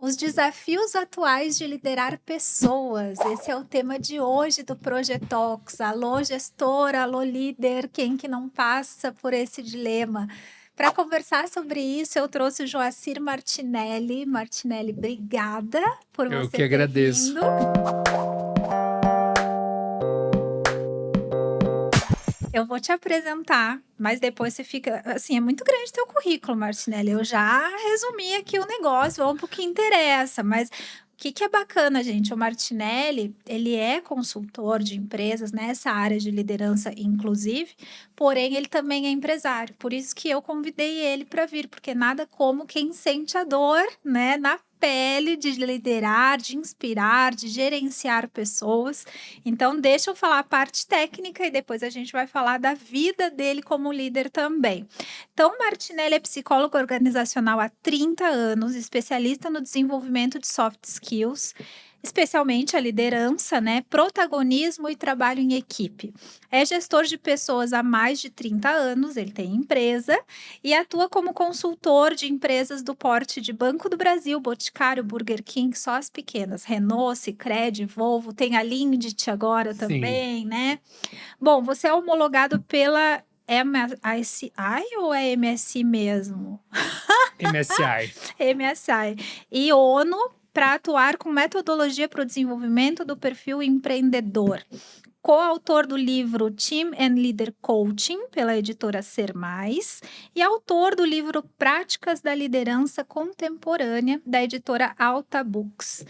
Os desafios atuais de liderar pessoas. Esse é o tema de hoje do Projetox. Alô, gestor, alô, líder, quem que não passa por esse dilema? Para conversar sobre isso, eu trouxe o Joacir Martinelli. Martinelli, obrigada por Eu você que ter agradeço. vindo. Eu vou te apresentar, mas depois você fica. Assim, é muito grande teu currículo, Martinelli. Eu já resumi aqui o negócio, vamos pro que interessa. Mas o que é bacana, gente? O Martinelli, ele é consultor de empresas nessa área de liderança, inclusive, porém, ele também é empresário. Por isso que eu convidei ele para vir, porque nada como quem sente a dor, né, na pele de liderar, de inspirar, de gerenciar pessoas. Então, deixa eu falar a parte técnica e depois a gente vai falar da vida dele como líder também. Então, Martinelli é psicólogo organizacional há 30 anos, especialista no desenvolvimento de soft skills, especialmente a liderança, né, protagonismo e trabalho em equipe. É gestor de pessoas há mais de 30 anos, ele tem empresa e atua como consultor de empresas do porte de Banco do Brasil, Boticário, Burger King, só as pequenas, Renault, Sicredi, Volvo, tem a Lindt agora Sim, também, né? Bom, você é homologado pela MSI ou é MSI mesmo? MSI. MSI. E ONU para atuar com metodologia para o desenvolvimento do perfil empreendedor. Coautor do livro Team and Leader Coaching, pela editora Ser Mais, e autor do livro Práticas da Liderança Contemporânea, da editora Alta Books.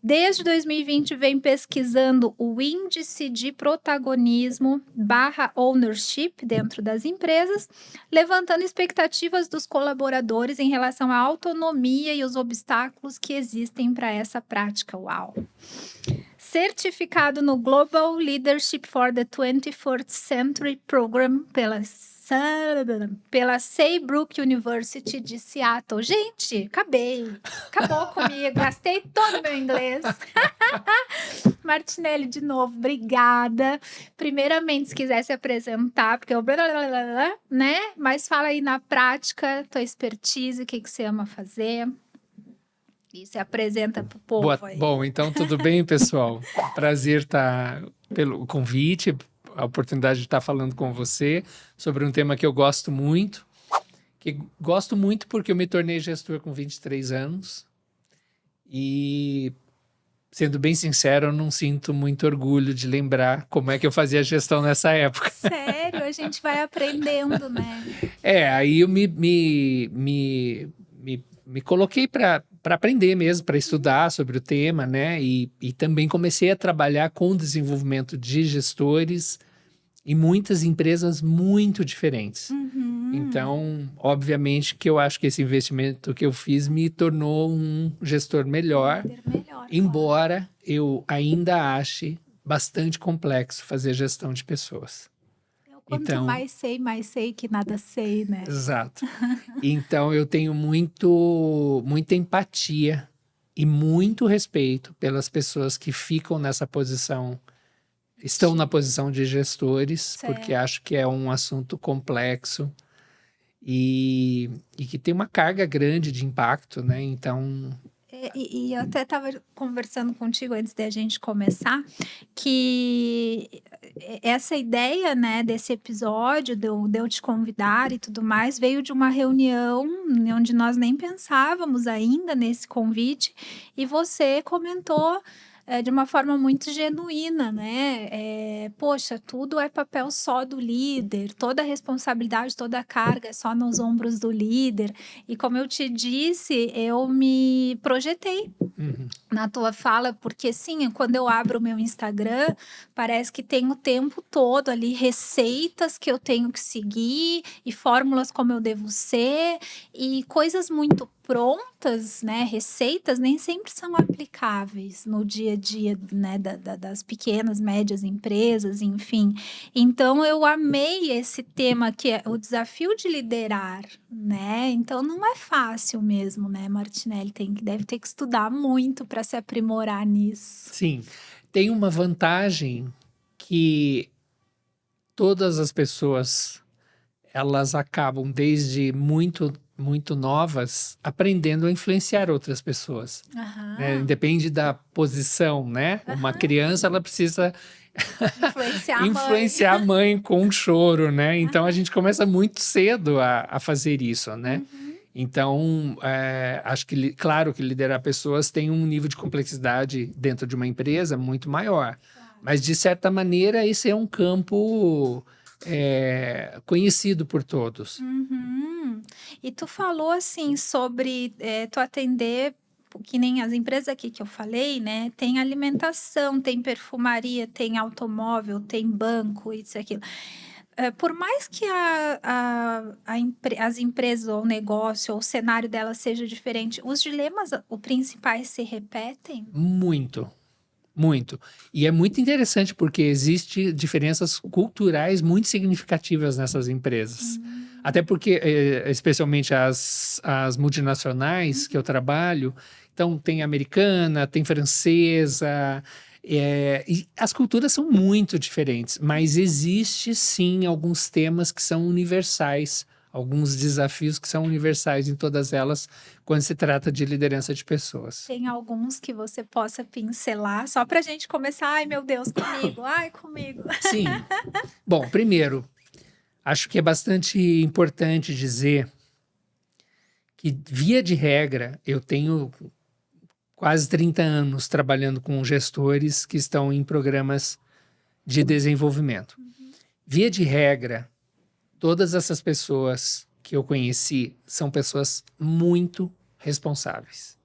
Desde 2020 vem pesquisando o índice de protagonismo / ownership dentro das empresas, levantando expectativas dos colaboradores em relação à autonomia e os obstáculos que existem para essa prática. Uau! Certificado no Global Leadership for the 21st Century Program pela Saybrook University de Seattle. Gente, acabou comigo, gastei todo o meu inglês. Martinelli, de novo, obrigada. Primeiramente, se quiser se apresentar, porque eu né? Mas fala aí na prática, tua expertise, o que você ama fazer. E se apresenta pro povo aí. Bom, então tudo bem, pessoal? Prazer estar pelo convite, a oportunidade de estar falando com você sobre um tema que eu gosto muito. Que gosto muito porque eu me tornei gestor com 23 anos e, sendo bem sincero, eu não sinto muito orgulho de lembrar como é que eu fazia gestão nessa época. Sério, a gente vai aprendendo, né? Aí eu me coloquei para aprender mesmo, para estudar sobre o tema, né? E também comecei a trabalhar com desenvolvimento de gestores em muitas empresas muito diferentes. Então, obviamente que eu acho que esse investimento que eu fiz me tornou um gestor melhor, embora eu ainda ache bastante complexo fazer gestão de pessoas. Quanto mais sei que nada sei, né? Exato. Então, eu tenho muita empatia e muito respeito pelas pessoas que ficam nessa posição, estão na posição de gestores, porque acho que é um assunto complexo e que tem uma carga grande de impacto, né? Então, E eu até estava conversando contigo antes da gente começar, que essa ideia, né, desse episódio, de eu te convidar e tudo mais, veio de uma reunião onde nós nem pensávamos ainda nesse convite, e você comentou de uma forma muito genuína, né? Poxa, tudo é papel só do líder, toda a responsabilidade, toda a carga é só nos ombros do líder. E como eu te disse, eu me projetei na tua fala, porque sim, quando eu abro o meu Instagram, parece que tem o tempo todo ali receitas que eu tenho que seguir e fórmulas como eu devo ser e coisas muito prontas, né? Receitas nem sempre são aplicáveis no dia a dia, né? Das pequenas, médias empresas, enfim. Então eu amei esse tema que é o desafio de liderar, né? Então não é fácil mesmo, né, Martinelli? Deve ter que estudar muito para se aprimorar nisso. sim, tem uma vantagem que todas as pessoas, elas acabam desde muito muito novas aprendendo a influenciar outras pessoas. Né? Depende da posição, né? Uma criança, ela precisa influenciar a mãe com um choro, né? Então, a gente começa muito cedo a fazer isso, né? Então, acho que, claro que liderar pessoas tem um nível de complexidade dentro de uma empresa muito maior. Mas, de certa maneira, esse é um campo conhecido por todos. E tu falou, assim, sobre tu atender, que nem as empresas aqui que eu falei, né? Tem alimentação, tem perfumaria, tem automóvel, tem banco, isso e aquilo. Por mais que as empresas ou o negócio ou o cenário delas seja diferente, os dilemas principais se repetem? Muito, muito. E é muito interessante porque existem diferenças culturais muito significativas nessas empresas. Até porque, especialmente as multinacionais que eu trabalho, então tem americana, tem francesa, e as culturas são muito diferentes, mas existe sim alguns temas que são universais, alguns desafios que são universais em todas elas quando se trata de liderança de pessoas. Tem alguns que você possa pincelar, só para a gente começar, ai meu Deus, comigo, ai comigo. Sim. Bom, primeiro, acho que é bastante importante dizer que, via de regra, eu tenho quase 30 anos trabalhando com gestores que estão em programas de desenvolvimento. Via de regra, todas essas pessoas que eu conheci são pessoas muito responsáveis,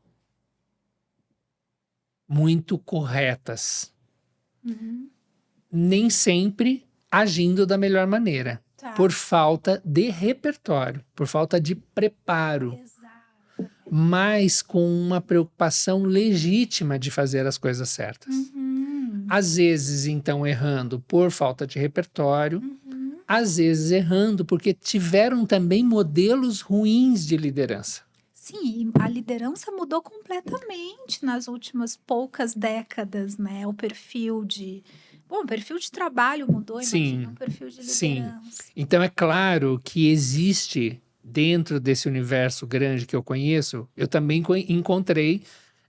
muito corretas, nem sempre agindo da melhor maneira, por falta de repertório, por falta de preparo, mas com uma preocupação legítima de fazer as coisas certas. Às vezes, então, errando por falta de repertório, às vezes errando porque tiveram também modelos ruins de liderança. Sim, a liderança mudou completamente nas últimas poucas décadas, né? O perfil de... Bom, o perfil de trabalho mudou, imagina o perfil de liderança. Sim. Então, é claro que existe, dentro desse universo grande que eu conheço, eu também encontrei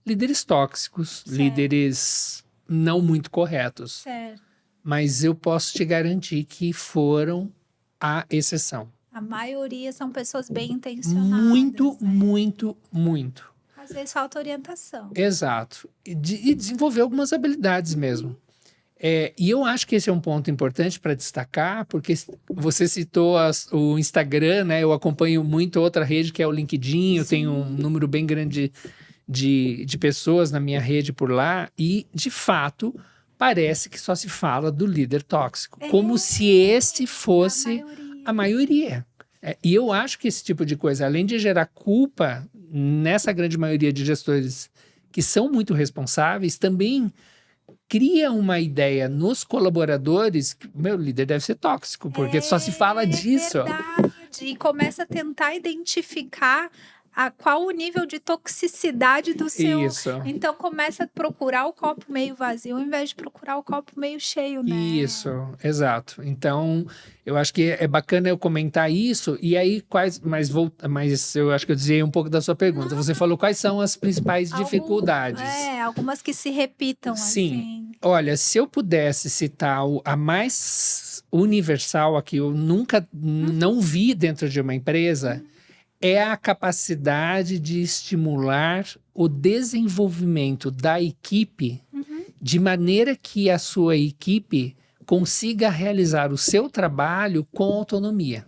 líderes tóxicos, líderes não muito corretos. Mas eu posso te garantir que foram a exceção. A maioria são pessoas bem intencionadas. Muito. Às vezes falta orientação. Exato. E desenvolver algumas habilidades mesmo. E eu acho que esse é um ponto importante para destacar, porque você citou o Instagram, né? Eu acompanho muito outra rede, que é o LinkedIn. Eu tenho um número bem grande de pessoas na minha rede por lá. E, de fato, parece que só se fala do líder tóxico. Como se este fosse a maioria. E eu acho que esse tipo de coisa, além de gerar culpa nessa grande maioria de gestores que são muito responsáveis, também cria uma ideia nos colaboradores que meu líder deve ser tóxico, porque só se fala disso. Verdade. E começa a tentar identificar qual o nível de toxicidade do seu... Isso. Então, começa a procurar o copo meio vazio, ao invés de procurar o copo meio cheio, né? Isso, exato. Então, eu acho que é bacana eu comentar isso, e aí mas eu acho que eu desviei um pouco da sua pergunta. Você falou quais são as principais dificuldades. Algumas que se repitam, Sim. assim. Olha, se eu pudesse citar a mais universal, a que eu nunca não vi dentro de uma empresa, é a capacidade de estimular o desenvolvimento da equipe de maneira que a sua equipe consiga realizar o seu trabalho com autonomia.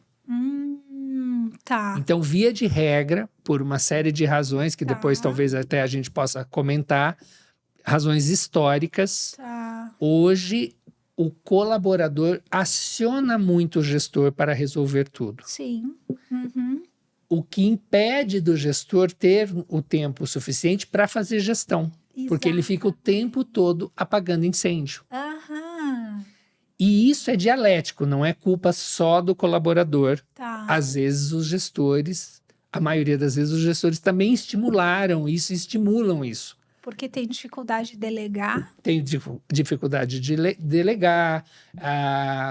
Então, via de regra, por uma série de razões que depois talvez até a gente possa comentar, razões históricas, hoje o colaborador aciona muito o gestor para resolver tudo. Sim. O que impede do gestor ter o tempo suficiente para fazer gestão. Porque ele fica o tempo todo apagando incêndio. E isso é dialético, não é culpa só do colaborador. Às vezes os gestores, a maioria das vezes os gestores também estimulam isso. Porque tem dificuldade de delegar. Tem dificuldade de delegar,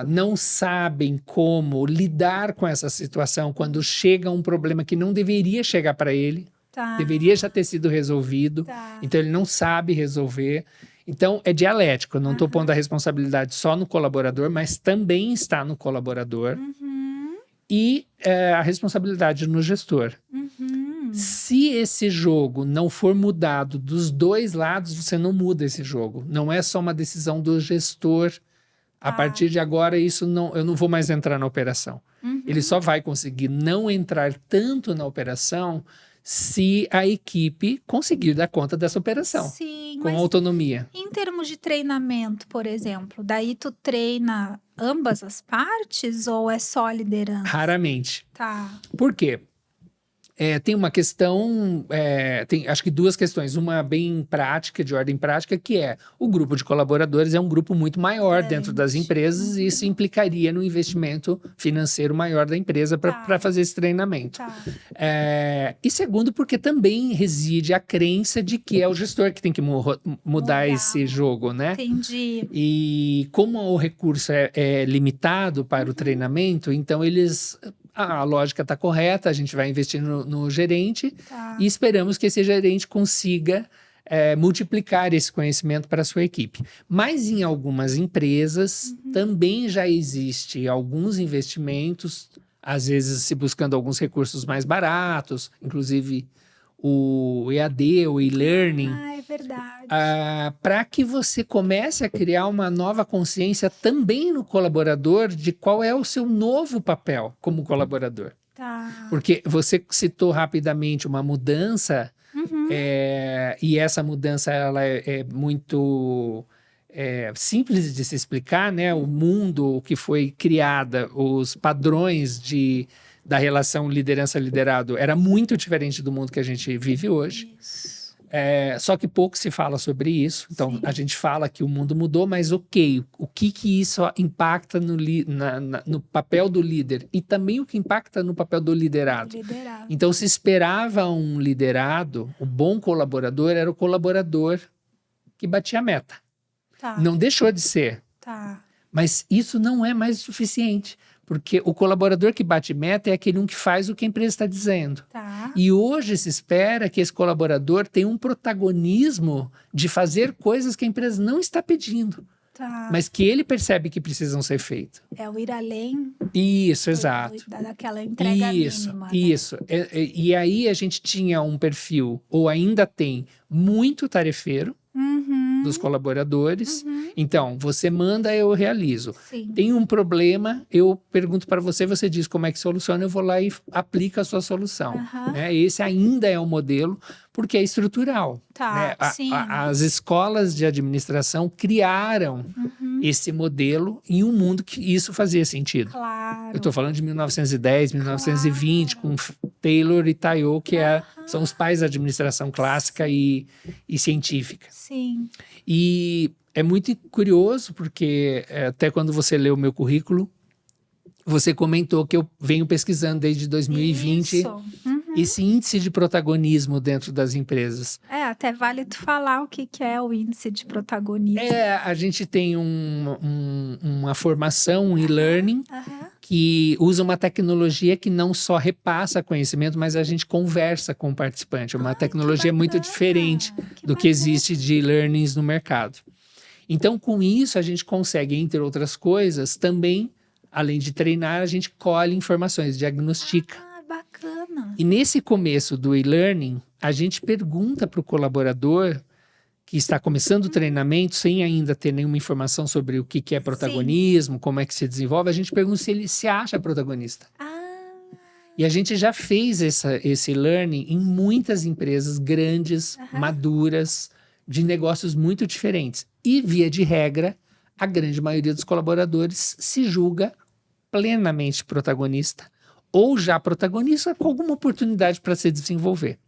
não sabem como lidar com essa situação quando chega um problema que não deveria chegar para ele, Tá. deveria já ter sido resolvido, Tá. então ele não sabe resolver. Então é dialético, eu não estou pondo a responsabilidade só no colaborador, mas também está no colaborador e a responsabilidade no gestor. Se esse jogo não for mudado dos dois lados, você não muda esse jogo. Não é só uma decisão do gestor. A partir de agora, eu não vou mais entrar na operação. Ele só vai conseguir não entrar tanto na operação se a equipe conseguir dar conta dessa operação. Sim, com mas autonomia. em termos de treinamento, por exemplo, daí tu treina ambas as partes ou é só a liderança? Raramente. Tá. Por quê? Tem uma questão, tem acho que duas questões, uma bem prática, de ordem prática, que é o grupo de colaboradores é um grupo muito maior dentro das empresas e isso implicaria no investimento financeiro maior da empresa para fazer esse treinamento. Tá. E segundo, porque também reside a crença de que é o gestor que tem que mudar esse jogo, né? Entendi. E como o recurso é limitado para o treinamento, então a lógica está correta, a gente vai investir no gerente e esperamos que esse gerente consiga multiplicar esse conhecimento para a sua equipe. Mas em algumas empresas também já existe alguns investimentos, às vezes se buscando alguns recursos mais baratos, inclusive o EAD, o e-learning. É verdade. Para que você comece a criar uma nova consciência também no colaborador de qual é o seu novo papel como colaborador. Tá. Porque você citou rapidamente uma mudança, e essa mudança ela é muito simples de se explicar, né? O mundo que foi criada, os padrões da relação liderança-liderado era muito diferente do mundo que a gente vive hoje. Isso. Só que pouco se fala sobre isso. Então, a gente fala que o mundo mudou, mas o que isso impacta no papel do líder? E também o que impacta no papel do liderado. Então, se esperava um liderado, o bom colaborador era o colaborador que batia a meta. Tá. Não deixou de ser. Tá. Mas isso não é mais o suficiente. Porque o colaborador que bate meta é aquele que faz o que a empresa está dizendo. Tá. E hoje se espera que esse colaborador tenha um protagonismo de fazer coisas que a empresa não está pedindo. Tá. Mas que ele percebe que precisam ser feitas. É o ir além. Isso, exato. Daquela entrega mínima. Isso. E aí a gente tinha um perfil, ou ainda tem, muito tarefeiro dos colaboradores. Então, você manda, eu realizo. Sim. Tem um problema, eu pergunto para você, você diz como é que soluciona, eu vou lá e aplico a sua solução. Né? Esse ainda é o modelo, porque é estrutural. Tá, né? sim. As escolas de administração criaram esse modelo em um mundo que isso fazia sentido. Claro. Eu estou falando de 1910, 1920, com Taylor e Tayol, que são os pais da administração clássica e científica. Sim. E é muito curioso, porque até quando você leu o meu currículo, você comentou que eu venho pesquisando desde 2020 esse índice de protagonismo dentro das empresas. Até vale tu falar o que é o índice de protagonismo. A gente tem uma formação, um e-learning, que usa uma tecnologia que não só repassa conhecimento, mas a gente conversa com o participante. É uma tecnologia muito diferente do que existe de e-learnings no mercado. Então, com isso, a gente consegue, entre outras coisas, também, além de treinar, a gente colhe informações, diagnostica. Bacana. E nesse começo do e-learning, a gente pergunta para o colaborador que está começando o treinamento, sem ainda ter nenhuma informação sobre o que é protagonismo, como é que se desenvolve, a gente pergunta se ele se acha protagonista. E a gente já fez esse learning em muitas empresas grandes, maduras, de negócios muito diferentes. E, via de regra, a grande maioria dos colaboradores se julga plenamente protagonista ou já protagonista com alguma oportunidade para se desenvolver.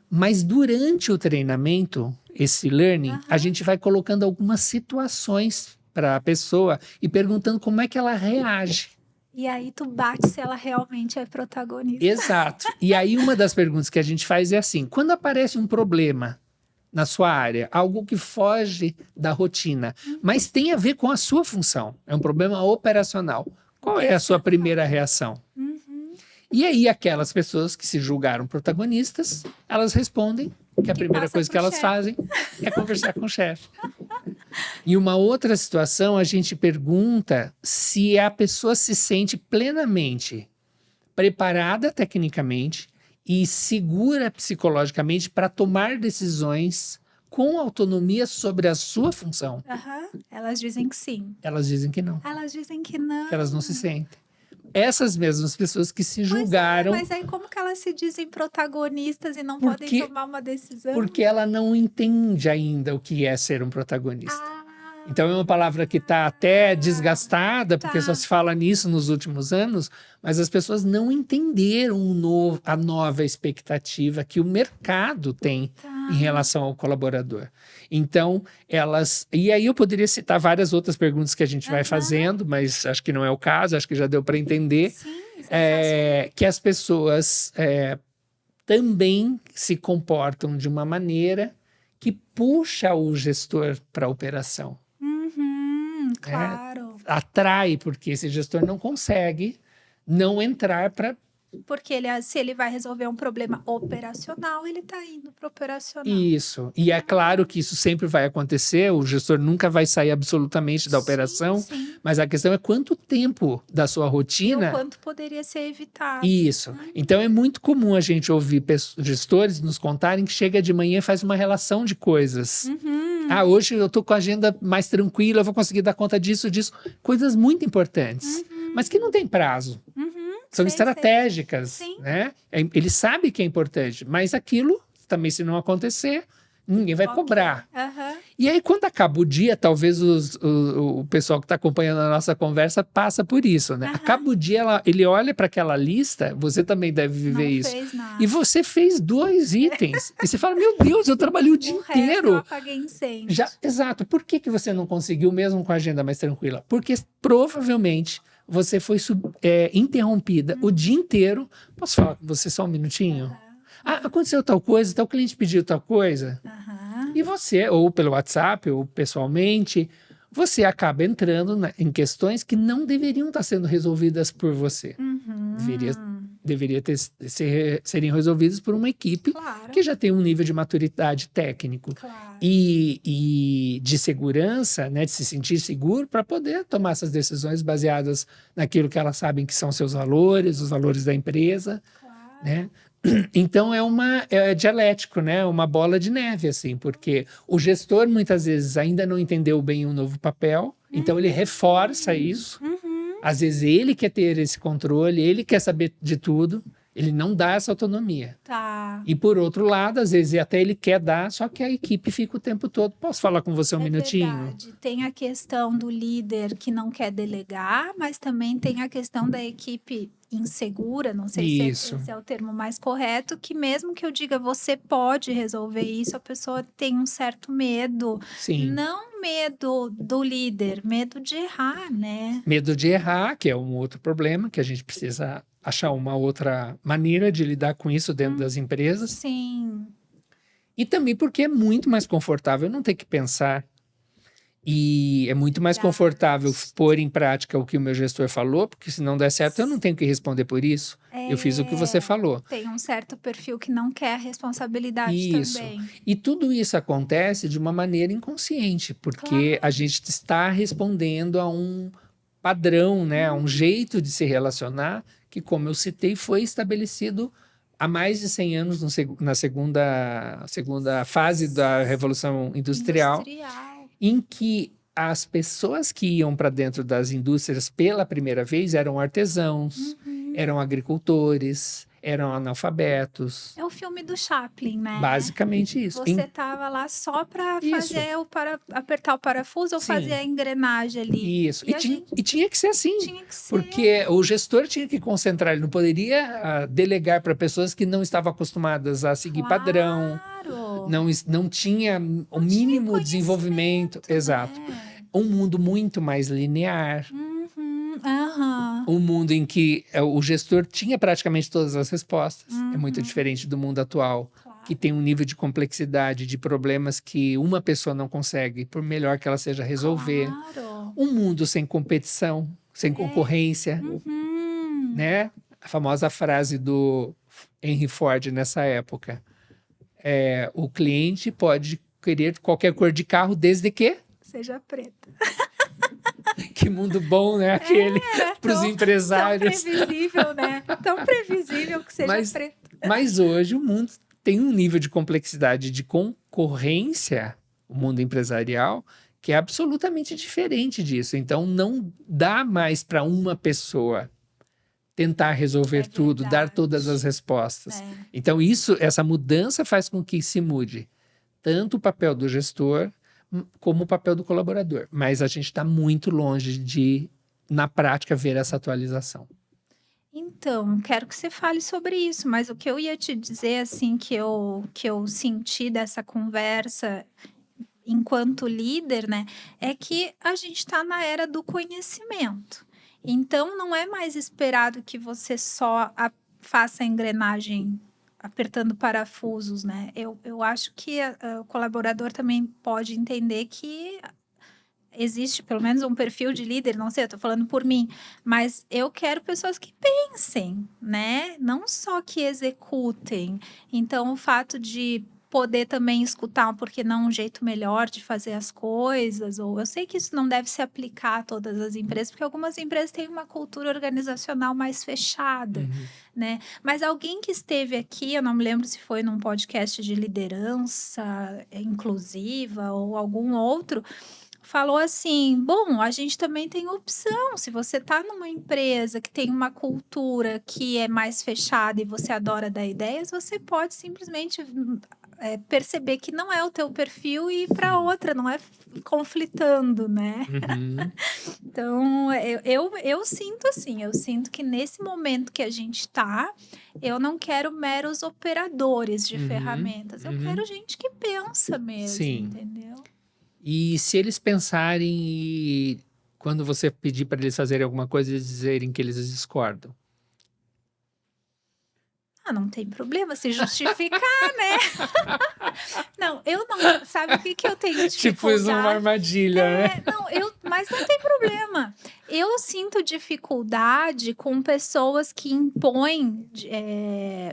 Mas durante o treinamento, esse learning, a gente vai colocando algumas situações para a pessoa e perguntando como é que ela reage. E aí tu bate se ela realmente é protagonista. Exato. E aí uma das perguntas que a gente faz é assim, quando aparece um problema na sua área, algo que foge da rotina, mas tem a ver com a sua função, é um problema operacional. Qual é a sua primeira reação? E aí aquelas pessoas que se julgaram protagonistas, elas respondem que a primeira passa coisa que pro elas chefe. fazem é conversar com o chefe. Em uma outra situação, a gente pergunta se a pessoa se sente plenamente preparada tecnicamente e segura psicologicamente para tomar decisões com autonomia sobre a sua função. Aham. Elas dizem que sim. Elas dizem que não, Elas dizem que não. que elas não se sentem. Essas mesmas pessoas que se julgaram Mas aí como que elas se dizem protagonistas e não Porque- podem tomar uma decisão? porque ela não entende ainda o que é ser um protagonista. Ah, Então é uma palavra que está até desgastada, porque Tá. só se fala nisso nos últimos anos, mas as pessoas não entenderam a nova expectativa que o mercado tem tá. em relação ao colaborador. Então, elas. E aí eu poderia citar várias outras perguntas que a gente vai Aham. fazendo, mas acho que não é o caso, acho que já deu para entender. Sim, Que as pessoas também se comportam de uma maneira que puxa o gestor para a operação. claro. Atrai, porque esse gestor não consegue não entrar para Porque se ele vai resolver um problema operacional, ele tá indo pro operacional. isso. E é claro que isso sempre vai acontecer, o gestor nunca vai sair absolutamente da operação, Sim. mas a questão é quanto tempo da sua E o rotina. quanto poderia ser evitado. Isso. Então é muito comum a gente ouvir gestores nos contarem que chega de manhã e faz uma relação de coisas. Uhum. Hoje eu tô com a agenda mais tranquila, eu vou conseguir dar conta disso. Coisas muito importantes, mas que não tem prazo. São Sei, estratégicas, Sim. né? Ele sabe que é importante, mas aquilo também, se não acontecer, ninguém vai Ok. cobrar. Aham. E aí, quando acaba o dia, talvez o pessoal que está acompanhando a nossa conversa passa por isso, né? Aham. Acaba o dia, ele olha para aquela lista, você também deve viver Não isso. fez nada. E você fez 2 itens. E você fala, meu Deus, eu trabalhei o dia O resto eu inteiro. apaguei incêndio. Exato. Por que você não conseguiu mesmo com a agenda mais tranquila? Porque provavelmente você foi interrompida o dia inteiro. Posso falar com você só um minutinho? Aconteceu tal coisa, tal cliente pediu tal coisa. Aham. E você, ou pelo WhatsApp, ou pessoalmente, você acaba entrando em questões que não deveriam estar sendo resolvidas por você. Uhum. Deveria serem resolvidas por uma equipe Claro. que já tem um nível de maturidade técnico Claro. e de segurança, né, de se sentir seguro para poder tomar essas decisões baseadas naquilo que elas sabem que são seus valores, os valores da empresa, Claro. né? Então é dialético, né? Uma bola de neve, assim, porque o gestor muitas vezes ainda não entendeu bem o novo papel, então ele reforça isso. Às vezes ele quer ter esse controle, ele quer saber de tudo, ele não dá essa autonomia. Tá. E por outro lado, às vezes até ele quer dar, só que a equipe fica o tempo todo. Posso falar com você um minutinho? Verdade. Tem a questão do líder que não quer delegar, mas também tem a questão da equipe insegura, não sei se Isso. esse é o termo mais correto, que mesmo que eu diga você pode resolver isso, a pessoa tem um certo medo. Sim. Não medo do líder, medo de errar, né? Medo de errar, que é um outro problema, que a gente precisa achar uma outra maneira de lidar com isso dentro das empresas. Sim. E também porque é muito mais confortável não ter que pensar. E é muito mais Verdade. confortável pôr em prática o que o meu gestor falou, porque se não der certo, eu não tenho que responder por isso. Eu fiz o que você falou. Tem um certo perfil que não quer responsabilidade Isso. também. E tudo isso acontece de uma maneira inconsciente, porque Claro. a gente está respondendo a um padrão, né, a um jeito de se relacionar que, como eu citei, foi estabelecido há mais de 100 anos na segunda fase da Revolução Industrial, em que as pessoas que iam para dentro das indústrias pela primeira vez eram artesãos, eram agricultores, eram analfabetos. É o filme do Chaplin, né? Basicamente isso. Você estava lá só para Isso. fazer apertar o parafuso ou Sim. fazer a engrenagem ali. Isso. E E tinha que ser assim. tinha que ser. Porque o gestor tinha que concentrar, ele não poderia delegar para pessoas que não estavam acostumadas a seguir padrão, Claro. não tinha o mínimo desenvolvimento. Exato. Né? Um mundo muito mais linear, Aham. um mundo em que o gestor tinha praticamente todas as respostas. É muito diferente do mundo atual, Claro. que tem um nível de complexidade de problemas que uma pessoa não consegue, por melhor que ela seja, resolver. Claro. Um mundo sem competição, sem concorrência, Uhum. né? A famosa frase do Henry Ford nessa época. O cliente pode querer qualquer cor de carro desde que... Seja preta. Que mundo bom, né? Aquele para os empresários. Tão previsível, né? Tão previsível que seja Mas, preto. mas hoje o mundo tem um nível de complexidade de concorrência, o mundo empresarial, que é absolutamente diferente disso. Então, não dá mais para uma pessoa tentar resolver tudo, dar verdade. todas as respostas. É. Então, essa mudança faz com que se mude tanto o papel do gestor como o papel do colaborador. Mas a gente está muito longe de, na prática, ver essa atualização. Então, quero que você fale sobre isso, mas o que eu ia te dizer, assim, que eu senti dessa conversa enquanto líder, né, é que a gente está na era do conhecimento. Então, não é mais esperado que você só faça a engrenagem apertando parafusos, né? Eu acho que o colaborador também pode entender que existe pelo menos um perfil de líder, não sei, eu tô falando por mim, mas eu quero pessoas que pensem, né? Não só que executem. Então, o fato de poder também escutar, porque não um jeito melhor de fazer as coisas, ou eu sei que isso não deve se aplicar a todas as empresas, porque algumas empresas têm uma cultura organizacional mais fechada, né? Mas alguém que esteve aqui, eu não me lembro se foi num podcast de liderança inclusiva ou algum outro, falou assim: bom, a gente também tem opção. Se você está numa empresa que tem uma cultura que é mais fechada e você adora dar ideias, você pode simplesmente perceber que não é o teu perfil e ir para outra, não é conflitando, né? Então, eu sinto assim, eu sinto que nesse momento que a gente está, eu não quero meros operadores de ferramentas, eu quero gente que pensa mesmo, Sim. entendeu? E se eles pensarem e quando você pedir para eles fazerem alguma coisa, eles dizerem que eles discordam? Não tem problema se justificar, né? Não, eu não. Sabe o que eu tenho Te pus numa dificuldade? armadilha, né? Não, mas não tem problema. Eu sinto dificuldade com pessoas que impõem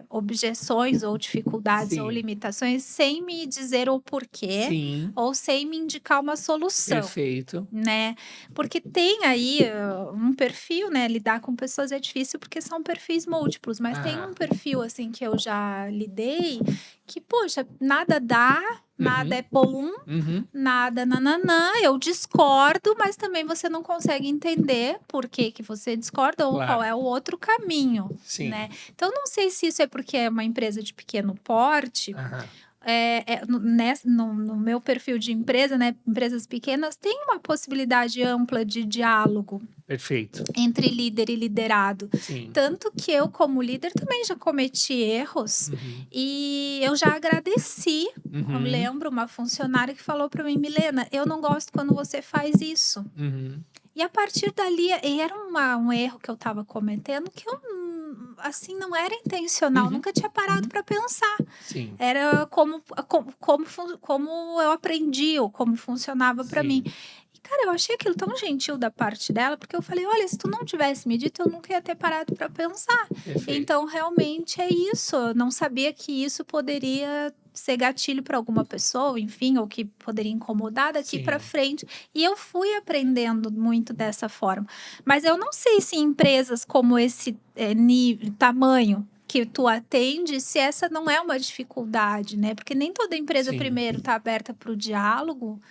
objeções ou dificuldades ou Sim. limitações sem me dizer o porquê Sim, ou sem me indicar uma solução. perfeito. Né? Porque tem aí um perfil, né? Lidar com pessoas é difícil porque são perfis múltiplos, mas tem um perfil assim que eu já lidei que, poxa, nada dá, nada é bom, nada nananã, eu discordo, mas também você não consegue entender por que você discorda ou qual é o outro caminho, Sim. né? Então, não sei se isso é porque é uma empresa de pequeno porte. No meu perfil de empresa, né, empresas pequenas, tem uma possibilidade ampla de diálogo. Perfeito. Entre líder e liderado. Sim. Tanto que eu, como líder, também já cometi erros e eu já agradeci. Eu lembro uma funcionária que falou para mim: Milena, eu não gosto quando você faz isso. E a partir dali, era um erro que eu estava cometendo que eu assim, não era intencional, nunca tinha parado para pensar. Sim. Era como eu aprendi, ou como funcionava para mim. E, cara, eu achei aquilo tão gentil da parte dela, porque eu falei: olha, se tu não tivesse me dito, eu nunca ia ter parado para pensar. Perfeito. Então, realmente é isso. Eu não sabia que isso poderia ser gatilho para alguma pessoa, enfim, ou que poderia incomodar daqui para frente. E eu fui aprendendo muito dessa forma. Mas eu não sei se empresas como esse tamanho que tu atende, se essa não é uma dificuldade, né? Porque nem toda empresa, primeiro, está aberta para o diálogo.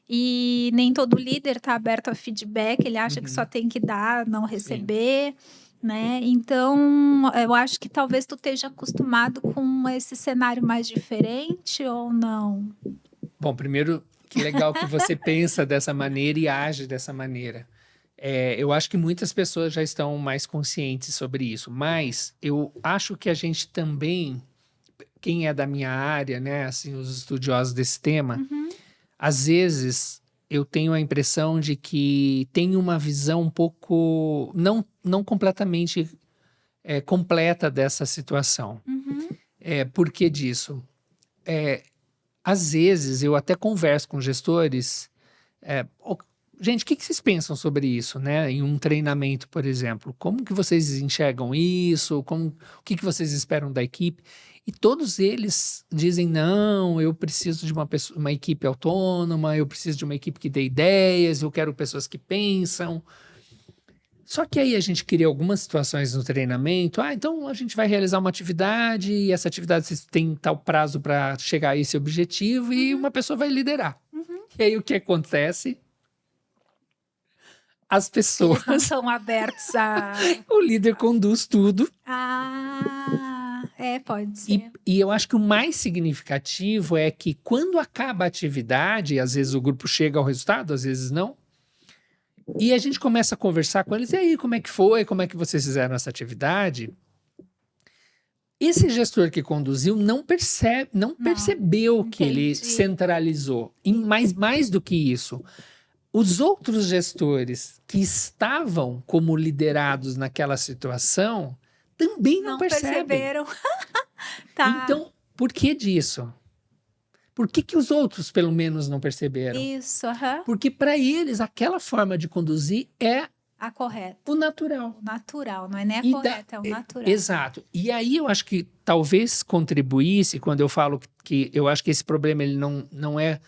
E nem todo líder está aberto a feedback, ele acha que só tem que dar, não receber, né? Então, eu acho que talvez tu esteja acostumado com esse cenário mais diferente ou não? Bom, primeiro, que legal que você pensa dessa maneira e age dessa maneira. Eu acho que muitas pessoas já estão mais conscientes sobre isso, mas eu acho que a gente também, quem é da minha área, né, assim, os estudiosos desse tema, às vezes eu tenho a impressão de que tem uma visão um pouco, não completamente completa dessa situação. Por que disso? às vezes, eu até converso com gestores. Gente, o que vocês pensam sobre isso, né? Em um treinamento, por exemplo. Como que vocês enxergam isso? O que vocês esperam da equipe? E todos eles dizem, não, eu preciso de uma equipe autônoma, eu preciso de uma equipe que dê ideias, eu quero pessoas que pensam. Só que aí a gente cria algumas situações no treinamento. Então a gente vai realizar uma atividade e essa atividade tem tal prazo para chegar a esse objetivo e uma pessoa vai liderar. E aí o que acontece? As pessoas... Eles não são abertos a... O líder conduz tudo. Pode ser. E eu acho que o mais significativo é que quando acaba a atividade, às vezes o grupo chega ao resultado, às vezes não, e a gente começa a conversar com eles, e aí, como é que foi? Como é que vocês fizeram essa atividade? Esse gestor que conduziu não percebeu que ele centralizou. E mais do que isso, os outros gestores que estavam como liderados naquela situação também não perceberam. Tá. Então, por que disso? Por que os outros, pelo menos, não perceberam? Isso, Porque para eles, aquela forma de conduzir é a correta. O natural. O natural, não é nem a correta, é o natural. Exato. E aí eu acho que talvez contribuísse, quando eu falo que eu acho que esse problema ele não é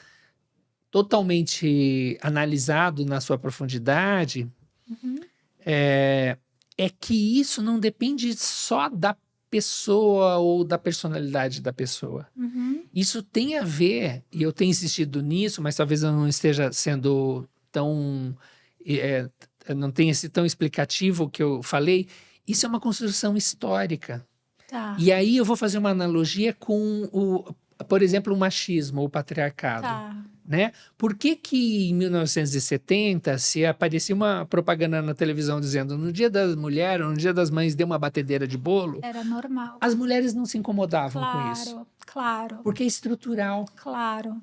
totalmente analisado na sua profundidade, é que isso não depende só da pessoa ou da personalidade da pessoa. Isso tem a ver, e eu tenho insistido nisso, mas talvez eu não esteja sendo tão... não tenha sido tão explicativo o que eu falei. Isso é uma construção histórica. Tá. E aí eu vou fazer uma analogia com, por exemplo, o machismo, o patriarcado. Tá. Né? Por que em 1970, se aparecia uma propaganda na televisão dizendo no dia da mulher ou no dia das mães dê uma batedeira de bolo, era normal. As mulheres não se incomodavam com isso. Claro. Porque é estrutural. Claro.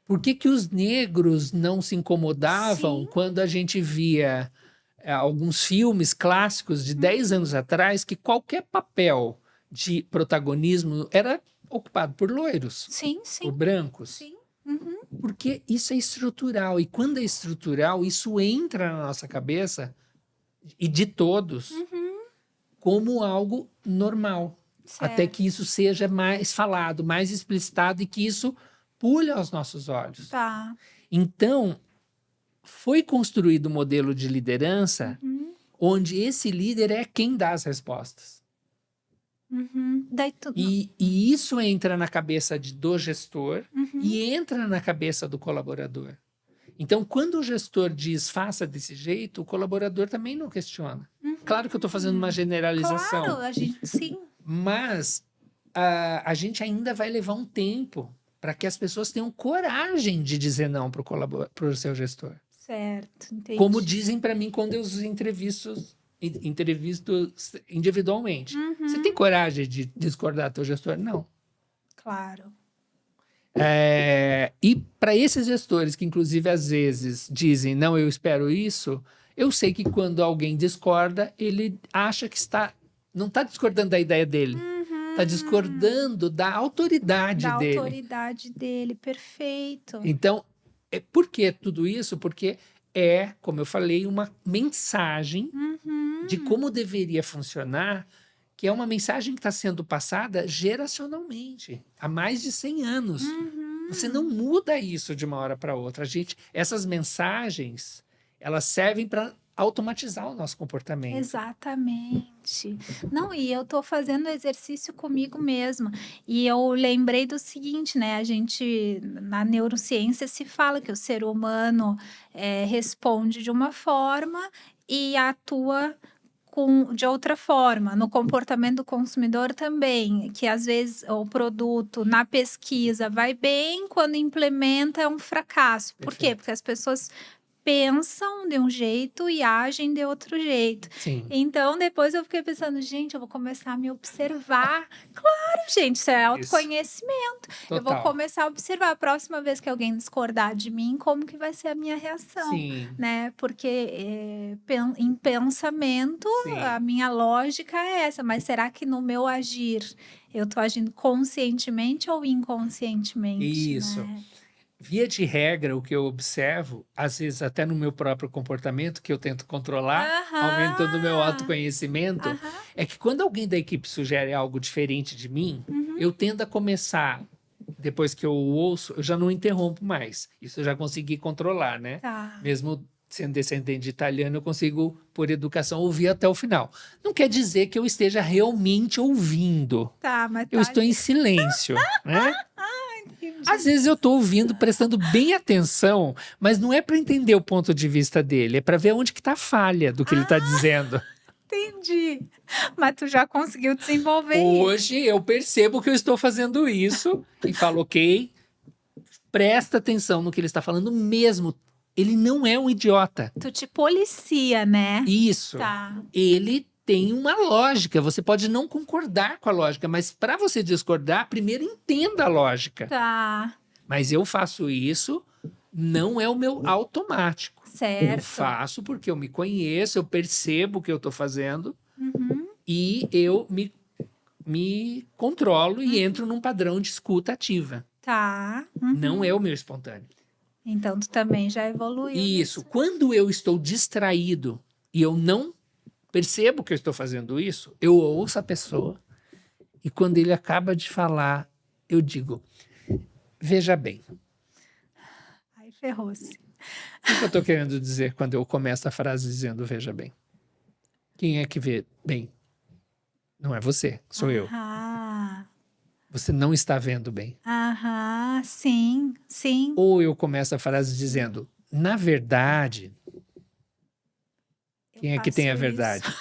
Por que os negros não se incomodavam quando a gente via alguns filmes clássicos de 10 anos atrás que qualquer papel de protagonismo era ocupado por loiros, por brancos? Sim. Porque isso é estrutural. E quando é estrutural, isso entra na nossa cabeça, e de todos, como algo normal. Certo. Até que isso seja mais falado, mais explicitado e que isso pule aos nossos olhos. Tá. Então, foi construído um modelo de liderança onde esse líder é quem dá as respostas. Daí E isso entra na cabeça do gestor e entra na cabeça do colaborador. Então, quando o gestor diz faça desse jeito, o colaborador também não questiona. Claro que eu estou fazendo uma generalização. Claro, a gente sim. Mas a gente ainda vai levar um tempo para que as pessoas tenham coragem de dizer não para o seu gestor. Certo, entendi. Como dizem para mim quando eu os entrevisto individualmente. Você tem coragem de discordar do teu gestor? Não. Claro. E para esses gestores que, inclusive, às vezes dizem, não, eu espero isso, eu sei que quando alguém discorda, ele acha que não está discordando da ideia dele. Está discordando da autoridade dele. Da autoridade dele, perfeito. Então, por que tudo isso? Porque como eu falei, uma mensagem de como deveria funcionar, que é uma mensagem que está sendo passada geracionalmente, há mais de 100 anos. Você não muda isso de uma hora para outra. Essas mensagens, elas servem para automatizar o nosso comportamento. Exatamente. Não, e eu tô fazendo exercício comigo mesma. E eu lembrei do seguinte, né? Na neurociência se fala que o ser humano responde de uma forma e atua de outra forma. No comportamento do consumidor também, que às vezes o produto na pesquisa vai bem, quando implementa é um fracasso. Por quê? Porque as pessoas pensam de um jeito e agem de outro jeito. Sim, Então, depois eu fiquei pensando, gente, eu vou começar a me observar. Claro, gente, isso é isso, autoconhecimento. Eu vou total. começar a observar a próxima vez que alguém discordar de mim, como que vai ser a minha reação, Sim, né? Porque em pensamento, a sim. minha lógica é essa, mas será que no meu agir eu tô agindo conscientemente ou inconscientemente, Isso. né? Via de regra, o que eu observo, às vezes até no meu próprio comportamento, que eu tento controlar, aumentando o meu Aham, autoconhecimento, aham, é que quando alguém da equipe sugere algo diferente de mim, uhum, eu tendo a começar, depois que eu ouço, eu já não interrompo mais. Isso eu já consegui controlar, né? tá. Mesmo sendo descendente de italiano, eu consigo, por educação, ouvir até o final. Não quer dizer que eu esteja realmente ouvindo. Tá, mas Eu tá estou em ali. silêncio, né? Às Entendi. vezes eu estou ouvindo, prestando bem atenção, mas não é para entender o ponto de vista dele, é para ver onde que está a falha do que ele está Ah, dizendo. entendi. Mas tu já conseguiu desenvolver isso. Hoje eu percebo que eu estou fazendo isso e falo, ok, presta atenção no que ele está falando mesmo. Ele não é um idiota. Tu te policia, né? Isso. Tá, Ele tem uma lógica. Você pode não concordar com a lógica, mas para você discordar, primeiro entenda a lógica. tá. Mas eu faço isso, não é o meu automático. Eu Certo. faço porque eu me conheço, eu percebo o que eu estou fazendo Uhum, e eu me controlo e entro num padrão de escuta ativa. tá. Não Uhum. é o meu espontâneo. Então tu também já evoluiu Isso. nisso. Quando eu estou distraído e eu não percebo que eu estou fazendo isso, eu ouço a pessoa e quando ele acaba de falar, eu digo: veja bem, Aí ferrou-se. o que eu estou querendo dizer quando eu começo a frase dizendo veja bem? Quem é que vê bem? Não é você, sou eu. Aham. Você não está vendo bem. Aham. Sim, sim. Ou eu começo a frase dizendo, na verdade, Eu quem é que tem faço a isso. verdade?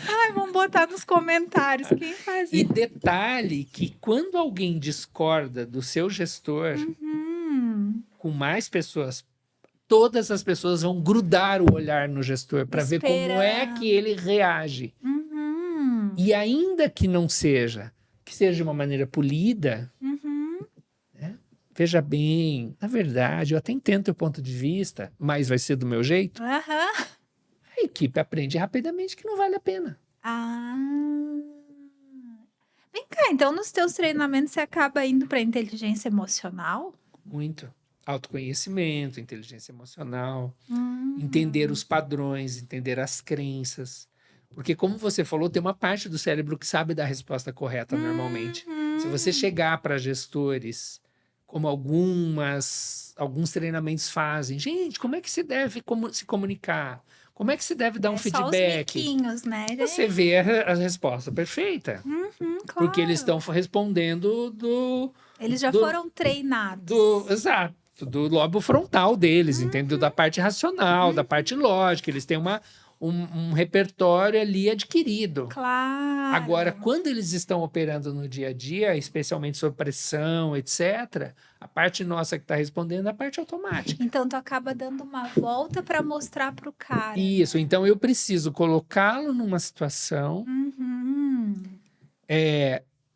Ai, vamos botar nos comentários. Quem faz E isso? detalhe que quando alguém discorda do seu gestor Uhum. com mais pessoas, todas as pessoas vão grudar o olhar no gestor para ver como é que Esperando. ele reage. Uhum. E ainda que não seja, que seja de uma maneira polida, Uhum. né? Veja bem, na verdade, eu até entendo teu ponto de vista, mas vai ser do meu jeito. Aham. A equipe aprende rapidamente que não vale a pena. Ah. Vem cá, então nos teus treinamentos você acaba indo para inteligência emocional? Muito. Autoconhecimento, inteligência emocional, entender Hum. os padrões, entender as crenças. Porque, como você falou, tem uma parte do cérebro que sabe dar a resposta correta normalmente. Se você Uhum. chegar para gestores, como alguns treinamentos fazem, gente, como é que se deve se comunicar? Como é que se deve dar um É só os feedback? miquinhos, né? Você vê a resposta perfeita. Uhum, Porque eles claro. estão respondendo Eles já do, foram treinados. exato, do lobo frontal deles, entendeu? Da Uhum, parte racional, da parte uhum. lógica. Eles têm um repertório ali adquirido. Agora, Claro. quando eles estão operando no dia a dia, especialmente sob pressão, etc., a parte nossa que está respondendo é a parte automática. Então tu acaba dando uma volta para mostrar pro cara, Isso, né? então eu preciso colocá-lo numa situação, Uhum.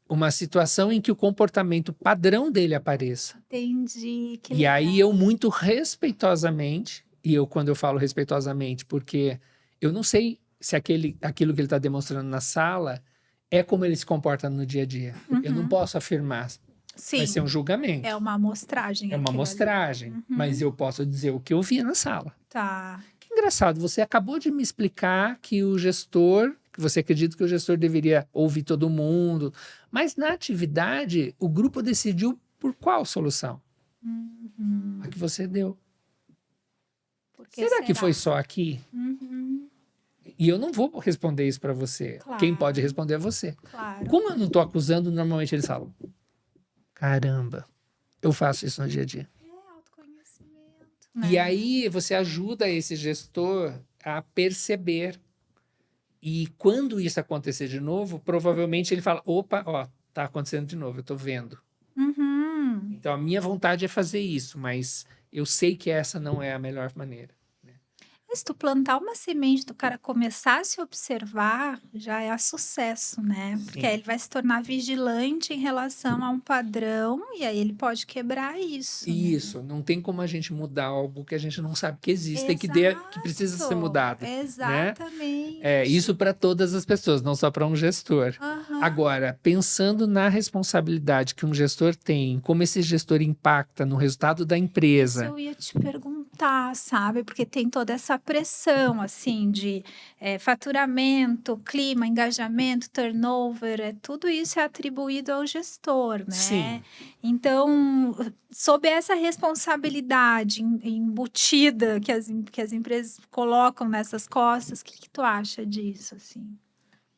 uma situação em que o comportamento padrão dele apareça. Entendi, que E aí legal. eu muito respeitosamente, e eu quando eu falo respeitosamente, porque eu não sei se aquilo que ele está demonstrando na sala é como ele se comporta no dia a dia. Eu não Uhum. posso afirmar, vai ser um Sim, é julgamento, uma amostragem é uma aquilo ali. amostragem, Uhum. mas eu posso dizer o que eu vi na sala. Tá. Que engraçado, você acabou de me explicar que o gestor, que você acredita que o gestor deveria ouvir todo mundo, mas na atividade o grupo decidiu por qual solução? Uhum. A que você deu. Por que Será que foi será? só aqui? Uhum. E eu não vou responder isso para você. Quem pode Claro, responder é você. claro. Como eu não estou acusando, normalmente eles falam: caramba, eu faço isso no dia a dia. É autoconhecimento, E né? aí você ajuda esse gestor a perceber. E quando isso acontecer de novo, provavelmente ele fala: opa, ó, tá acontecendo de novo, eu tô vendo. Uhum. Então, a minha vontade é fazer isso, mas eu sei que essa não é a melhor maneira. Se tu plantar uma semente do cara começar a se observar, já é sucesso, né? Porque aí Sim. ele vai se tornar vigilante em relação a um padrão e aí ele pode quebrar isso, né? Isso, não tem como a gente mudar algo que a gente não sabe que existe e que precisa ser Exato, mudado, né? exatamente. Isso para todas as pessoas, não só para um gestor. Aham. Agora, pensando na responsabilidade que um gestor tem, como esse gestor impacta no resultado da Isso empresa. eu ia te perguntar, sabe? Porque tem toda essa pressão, assim, de faturamento, clima, engajamento, turnover, tudo isso é atribuído ao gestor, né? Sim, Então, sob essa responsabilidade embutida que as empresas colocam nessas costas, o que tu acha disso, assim?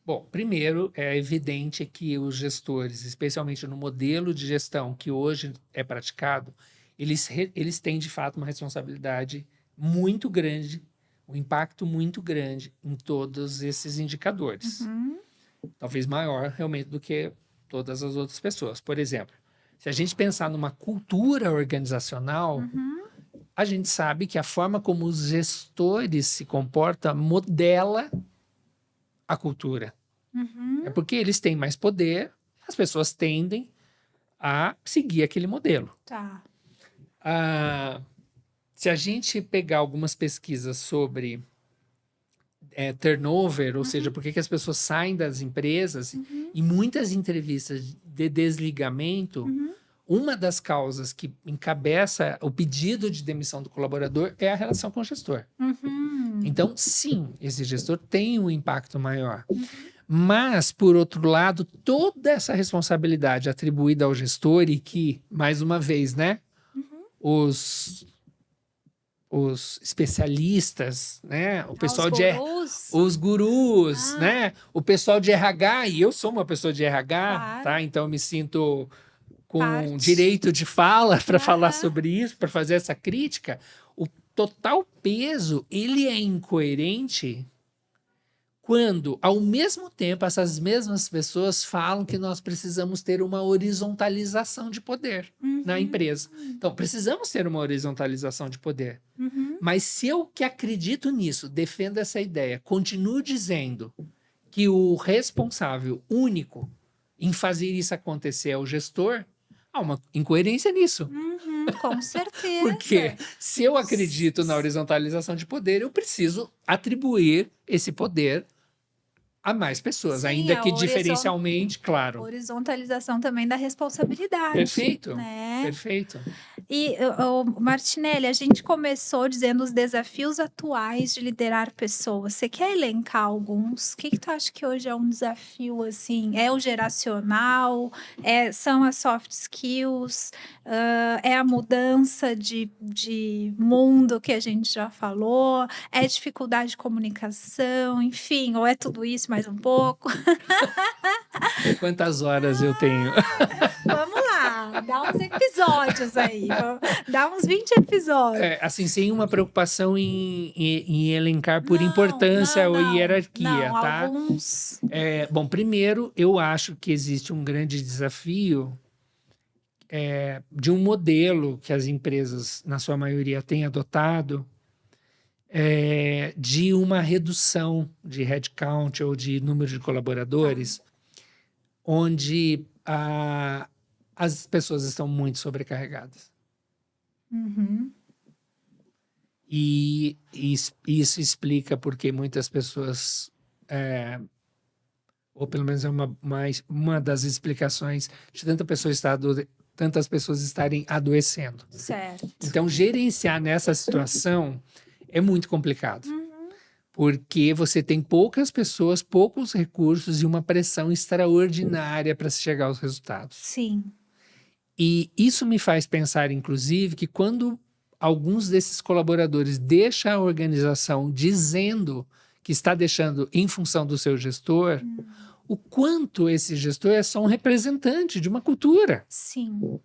bom, primeiro é evidente que os gestores, especialmente no modelo de gestão que hoje é praticado, eles têm de fato uma responsabilidade muito grande, um impacto muito grande em todos esses indicadores. Uhum, Talvez maior realmente do que todas as outras pessoas. Por exemplo, se a gente pensar numa cultura organizacional, uhum, a gente sabe que a forma como os gestores se comportam modela a cultura. É uhum, porque eles têm mais poder, as pessoas tendem a seguir aquele modelo. tá. Ah, se a gente pegar algumas pesquisas sobre turnover, ou seja, Uhum, por que as pessoas saem das empresas, uhum, e muitas entrevistas de desligamento, uhum, uma das causas que encabeça o pedido de demissão do colaborador é a relação com o gestor. uhum, Então, sim, esse gestor tem um impacto maior. uhum. Mas, por outro lado, toda essa responsabilidade atribuída ao gestor e que, mais uma vez, né, Uhum. os, os especialistas, né, o Aos pessoal gurus? os gurus, Ah, né, o pessoal de RH, e eu sou uma pessoa de RH, claro, tá? Então eu me sinto com parte. direito de fala para falar Aham. sobre isso, para fazer essa crítica. O total peso, ele é incoerente quando, ao mesmo tempo, essas mesmas pessoas falam que nós precisamos ter uma horizontalização de poder na Uhum, empresa. Então, precisamos ter uma horizontalização de poder. uhum. Mas se eu que acredito nisso, defendo essa ideia, continuo dizendo que o responsável único em fazer isso acontecer é o gestor, há uma incoerência nisso. Uhum, com Porque certeza. se eu S- acredito na s- horizontalização de poder, eu preciso atribuir esse poder a mais pessoas, Sim, ainda a que diferencialmente, claro. horizontalização também da responsabilidade, Perfeito, né? perfeito. E, Martinelli, a gente começou dizendo os desafios atuais de liderar pessoas. Você quer elencar alguns? O que tu acha que hoje é um desafio, assim? É o geracional? São as soft skills? É a mudança de mundo que a gente já falou? É dificuldade de comunicação? Enfim, ou é tudo isso mais um pouco? Quantas horas eu tenho? Vamos lá, dá uns episódios aí. Dá uns 20 episódios. Assim, sem uma preocupação em elencar por Não, importância não, ou não, hierarquia, não. tá? Alguns. Bom, primeiro, eu acho que existe um grande desafio de um modelo que as empresas, na sua maioria, têm adotado, de uma redução de headcount ou de número de Tá. colaboradores, onde as pessoas estão muito sobrecarregadas. Uhum. E isso explica porque muitas pessoas, ou pelo menos é uma das explicações de tantas pessoas estarem adoecendo. Certo. Então, gerenciar nessa situação é muito complicado, Uhum. porque você tem poucas pessoas, poucos recursos e uma pressão extraordinária para se chegar aos resultados. Sim. E isso me faz pensar, inclusive, que quando alguns desses colaboradores deixam a organização dizendo que está deixando em função do seu gestor, o quanto esse gestor é só um representante de uma cultura. Sim.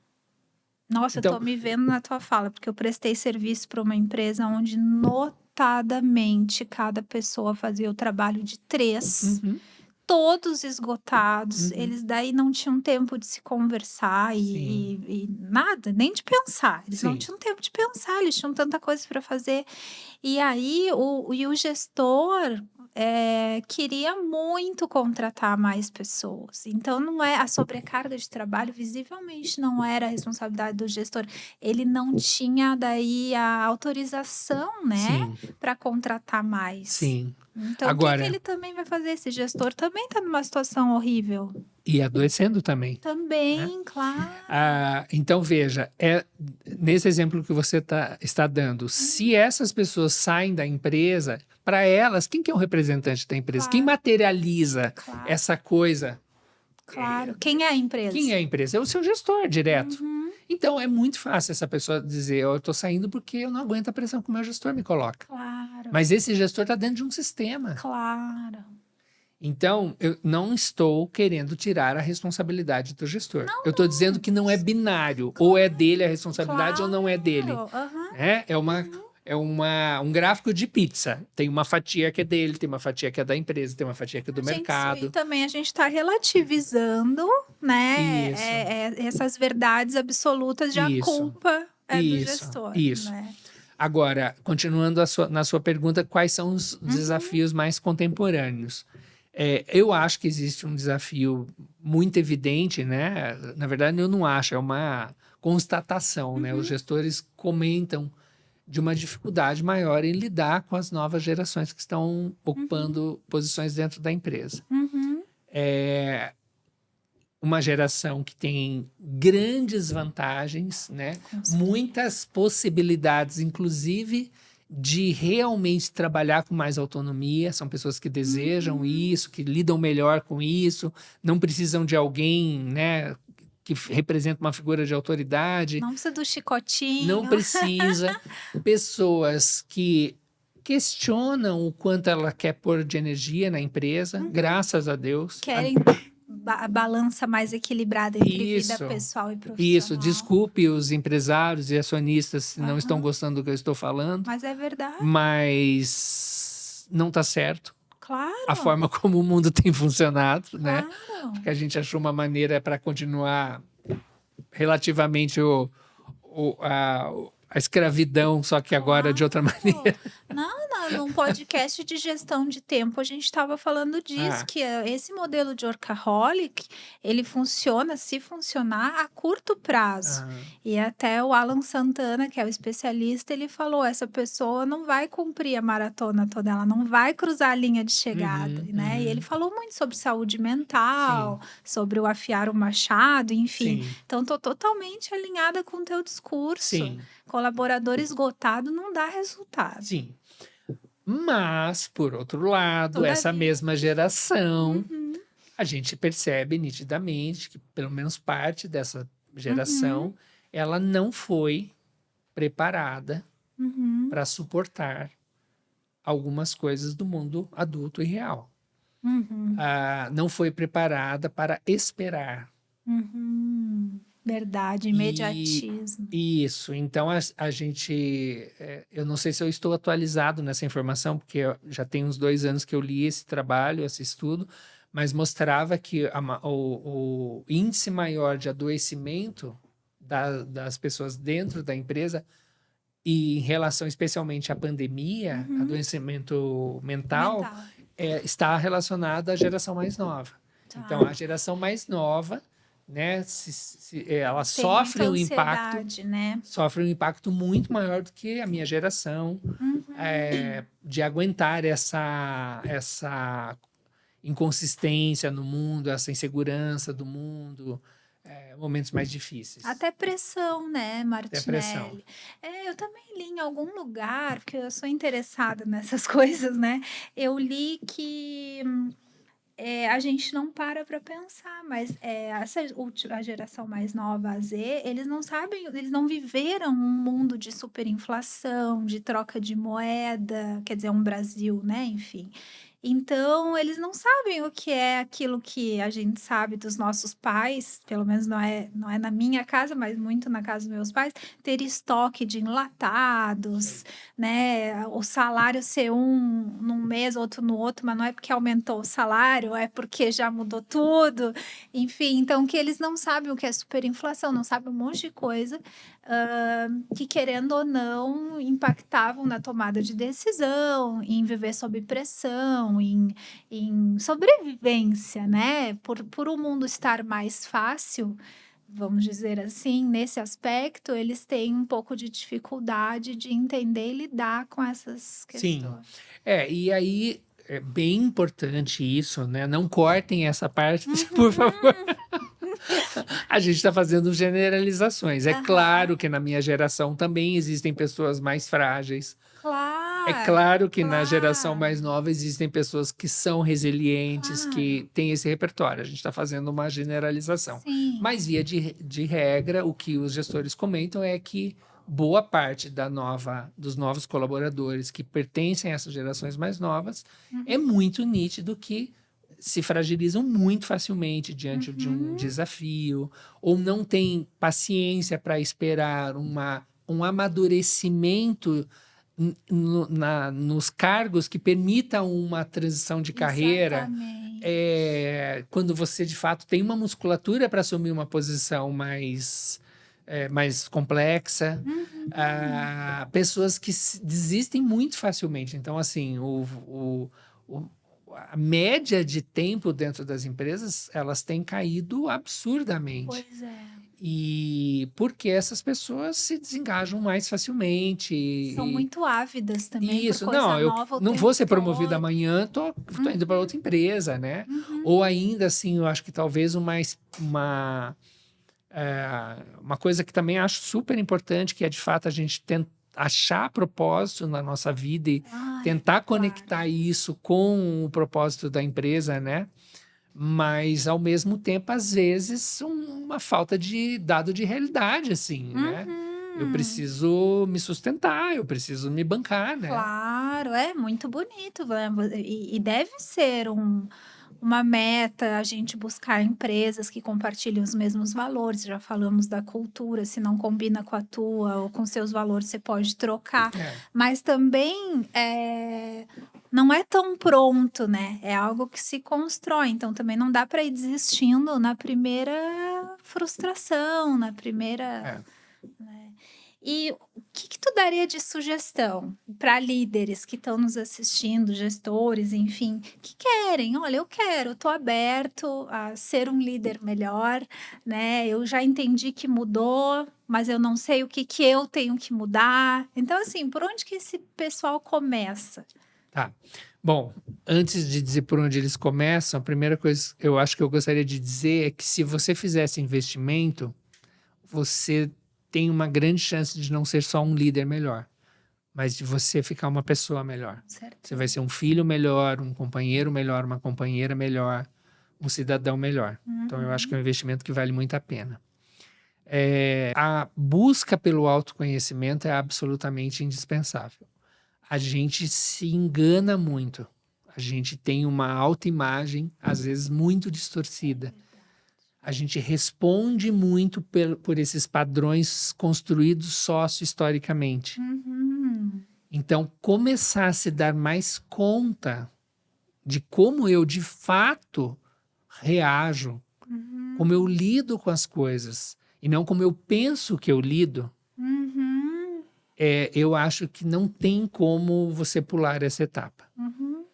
Nossa, eu tô Então, me vendo na tua fala, porque eu prestei serviço para uma empresa onde notadamente cada pessoa fazia o trabalho de três. uhum, todos esgotados, Uhum. eles daí não tinham tempo de se conversar Sim, e nada, nem de pensar, eles não sim, tinham tempo de pensar, eles tinham tanta coisa para fazer. E aí o gestor, queria muito contratar mais pessoas, então não é a sobrecarga de trabalho visivelmente não era a responsabilidade do gestor, ele não tinha daí a autorização, né, sim, para contratar mais. sim. Então o que que Agora, ele também vai fazer? Esse gestor também está numa situação horrível. e adoecendo também, né? Também, claro. Então, veja, nesse exemplo que você está dando, se essas pessoas saem da empresa, para elas, quem que é o representante da empresa? Quem Claro, materializa claro, essa coisa? claro. Quem é a Quem é empresa? a empresa? É o seu gestor direto. Uhum, Então, é muito fácil essa pessoa dizer: eu estou saindo porque eu não aguento a pressão que o meu gestor me coloca. claro, Mas esse gestor está dentro de um sistema. claro. Então, eu não estou querendo tirar a responsabilidade do gestor. Não, Eu estou dizendo que não é binário. Ou é claro, dele a responsabilidade ou não é dele. claro. Aham, uhum. Um gráfico de pizza. Tem uma fatia que é dele, tem uma fatia que é da empresa, tem uma fatia que é do E mercado. também a gente está relativizando, né, Isso, essas verdades absolutas de a isso, culpa é do isso, gestor, isso. né? Agora, continuando na sua pergunta, quais são os Uhum, desafios mais contemporâneos? Eu acho que existe um desafio muito evidente, né? Na verdade, eu não acho, é uma constatação, né? Os uhum, gestores comentam de uma dificuldade maior em lidar com as novas gerações que estão uhum, ocupando posições dentro da empresa. uhum. Uma geração que tem grandes vantagens, né? Com certeza. Muitas possibilidades, inclusive de realmente trabalhar com mais autonomia. São pessoas que desejam Uhum. isso, que lidam melhor com isso, não precisam de alguém, né, que representa uma figura de autoridade. Não precisa do Não chicotinho, precisa. Pessoas que questionam o quanto ela quer pôr de energia na empresa, graças a Deus. querem a balança mais equilibrada entre vida Isso, pessoal e isso. profissional. Desculpe os empresários e acionistas se não estão Aham. gostando do que eu estou falando, Mas é verdade, mas não está certo a claro, forma como o mundo tem funcionado, né? claro. Porque a gente achou uma maneira para continuar relativamente a escravidão, só que agora de outra Claro. maneira. Não, num podcast de gestão de tempo, a gente estava falando disso, Ah, que esse modelo de workaholic, ele funciona, se funcionar, a curto prazo. ah, E até o Alan Santana, que é o especialista, ele falou: essa pessoa não vai cumprir a maratona toda, ela não vai cruzar a linha de chegada, uhum, né? E ele uhum. falou muito sobre saúde Sim, mental, sobre o afiar o machado, enfim. sim, Então, tô totalmente alinhada com o teu discurso. sim, Colaborador esgotado não dá resultado. sim. Mas, por outro lado, essa Todavia. mesma geração, Uhum, a gente percebe nitidamente que, pelo menos parte dessa uhum, geração, ela não foi preparada uhum, para suportar algumas coisas do mundo adulto e real. uhum, Não foi preparada para esperar. uhum. Verdade, E imediatismo. isso, então a gente, eu não sei se eu estou atualizado nessa informação, porque já tem uns 2 anos que eu li esse trabalho, esse estudo, mas mostrava que o índice maior de adoecimento das pessoas dentro da empresa e em relação especialmente à pandemia, Uhum. adoecimento mental, Mental. está relacionado à geração mais nova. Então, Tá. a geração mais nova, né, ela Tem muita ansiedade, né? sofre um impacto muito maior do que a minha geração, Uhum. de aguentar essa inconsistência no mundo, essa insegurança do mundo, momentos mais difíceis, Até pressão, né, depressão. Martinelli? Eu também li em algum lugar, porque eu sou interessada nessas coisas, né? Eu li que a gente não para para pensar, mas a geração mais nova, a Z, eles não sabem, eles não viveram um mundo de superinflação, de troca de moeda, quer dizer, um Brasil, né? Enfim. Então, eles não sabem o que é aquilo que a gente sabe dos nossos pais, pelo menos não é na minha casa, mas muito na casa dos meus pais, ter estoque de enlatados, né? O salário ser um num mês, outro no outro, mas não é porque aumentou o salário, é porque já mudou tudo. Enfim, então que eles não sabem o que é superinflação, não sabem um monte de coisa, que, querendo ou não, impactavam na tomada de decisão, em viver sob pressão, em sobrevivência, né? Por o mundo estar mais fácil, vamos dizer assim, nesse aspecto, eles têm um pouco de dificuldade de entender e lidar com essas Sim. questões. E aí é bem importante isso, né? Não cortem essa parte, por favor. A gente está fazendo generalizações. É Aham. claro que na minha geração também existem pessoas mais frágeis. É Claro, claro que na geração mais claro, nova existem pessoas que são resilientes, claro. que têm esse repertório. A gente está fazendo uma generalização. Sim. Mas, via de regra, o que os gestores comentam é que boa parte dos novos colaboradores que pertencem a essas gerações mais novas é Uhum, muito nítido que se fragilizam muito facilmente diante de um uhum. desafio, ou não têm paciência para esperar um amadurecimento nos cargos que permitam uma transição de carreira, Exatamente. quando você de fato tem uma musculatura para assumir uma posição mais complexa. Uhum. Pessoas que desistem muito facilmente. Então, assim, o- a média de tempo dentro das empresas, elas têm caído absurdamente. Pois é. E porque essas pessoas se desengajam mais facilmente. São muito ávidas também E por isso, não, coisa eu nova o não vou tempo ser promovido todo. amanhã, tô indo para Uhum, outra empresa, né? uhum. Ou ainda assim, eu acho que talvez uma coisa que também acho super importante, que é de fato a gente achar propósito na nossa vida e Ai, tentar claro. conectar isso com o propósito da empresa, né? Mas ao mesmo tempo, às vezes, uma falta de dado de realidade, assim, né? Eu Uhum. preciso me sustentar, eu preciso me bancar, né? Claro, é muito bonito, né, e deve ser uma meta a gente buscar empresas que compartilhem os mesmos valores, já falamos da cultura, se não combina com a tua ou com seus valores, você pode trocar, É, mas também, não é tão pronto, né, é algo que se constrói, então também não dá para ir desistindo na primeira frustração, na primeira, é. né. E o que que tu daria de sugestão para líderes que estão nos assistindo, gestores, enfim, que querem: "Olha, eu quero, estou aberto a ser um líder melhor, né, eu já entendi que mudou, mas eu não sei o que que eu tenho que mudar". Então, assim, por onde que esse pessoal começa? Tá. Bom, antes de dizer por onde eles começam, a primeira coisa que eu acho que eu gostaria de dizer é que se você fizesse investimento, você tem uma grande chance de não ser só um líder melhor, mas de você ficar uma pessoa melhor. Com Você vai certeza. ser um filho melhor, um companheiro melhor, uma companheira melhor, um cidadão melhor. Então, eu acho que é Uhum. um investimento que vale muito a pena. A busca pelo autoconhecimento é absolutamente indispensável. A gente se engana muito. A gente tem uma autoimagem, às vezes muito É distorcida. verdade. A gente responde muito por esses padrões construídos sócio-historicamente. Uhum. Então, começar a se dar mais conta de como eu de fato reajo, como eu Uhum. lido com as coisas, e não como eu penso que eu lido, Uhum. eu acho que não tem como você pular essa etapa. Uhum.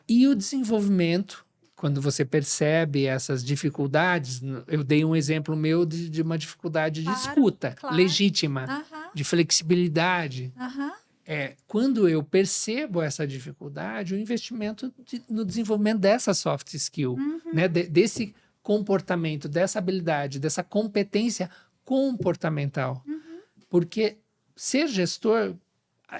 E o desenvolvimento, quando você percebe essas dificuldades, eu dei um exemplo meu de uma dificuldade de Claro, escuta, claro. legítima, Aham, de flexibilidade. aham. Quando eu percebo essa dificuldade, o investimento no desenvolvimento dessa soft skill, né, Uhum. desse comportamento, dessa habilidade, dessa competência comportamental. Uhum. Porque ser gestor,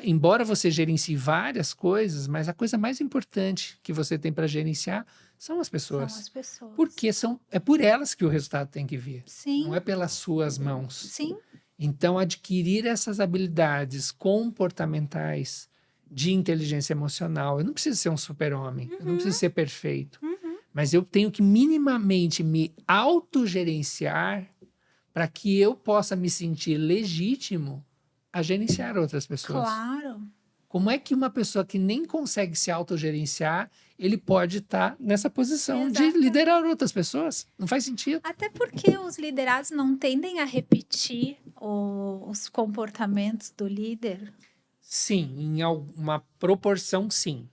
embora você gerencie várias coisas, mas a coisa mais importante que você tem para gerenciar são as São pessoas. as pessoas. Porque é por elas que o resultado tem que vir, não é Sim, pelas suas mãos. sim. Então, adquirir essas habilidades comportamentais de inteligência emocional. Eu não preciso ser um super-homem, eu não preciso ser perfeito. Mas eu tenho que minimamente me autogerenciar para que eu possa me sentir legítimo a gerenciar outras pessoas. Claro. Como é que uma pessoa que nem consegue se autogerenciar, ele pode estar nessa posição de Exato. liderar outras pessoas? Não faz sentido. Até porque os liderados não tendem a repetir os comportamentos do líder. Sim, em alguma proporção, sim.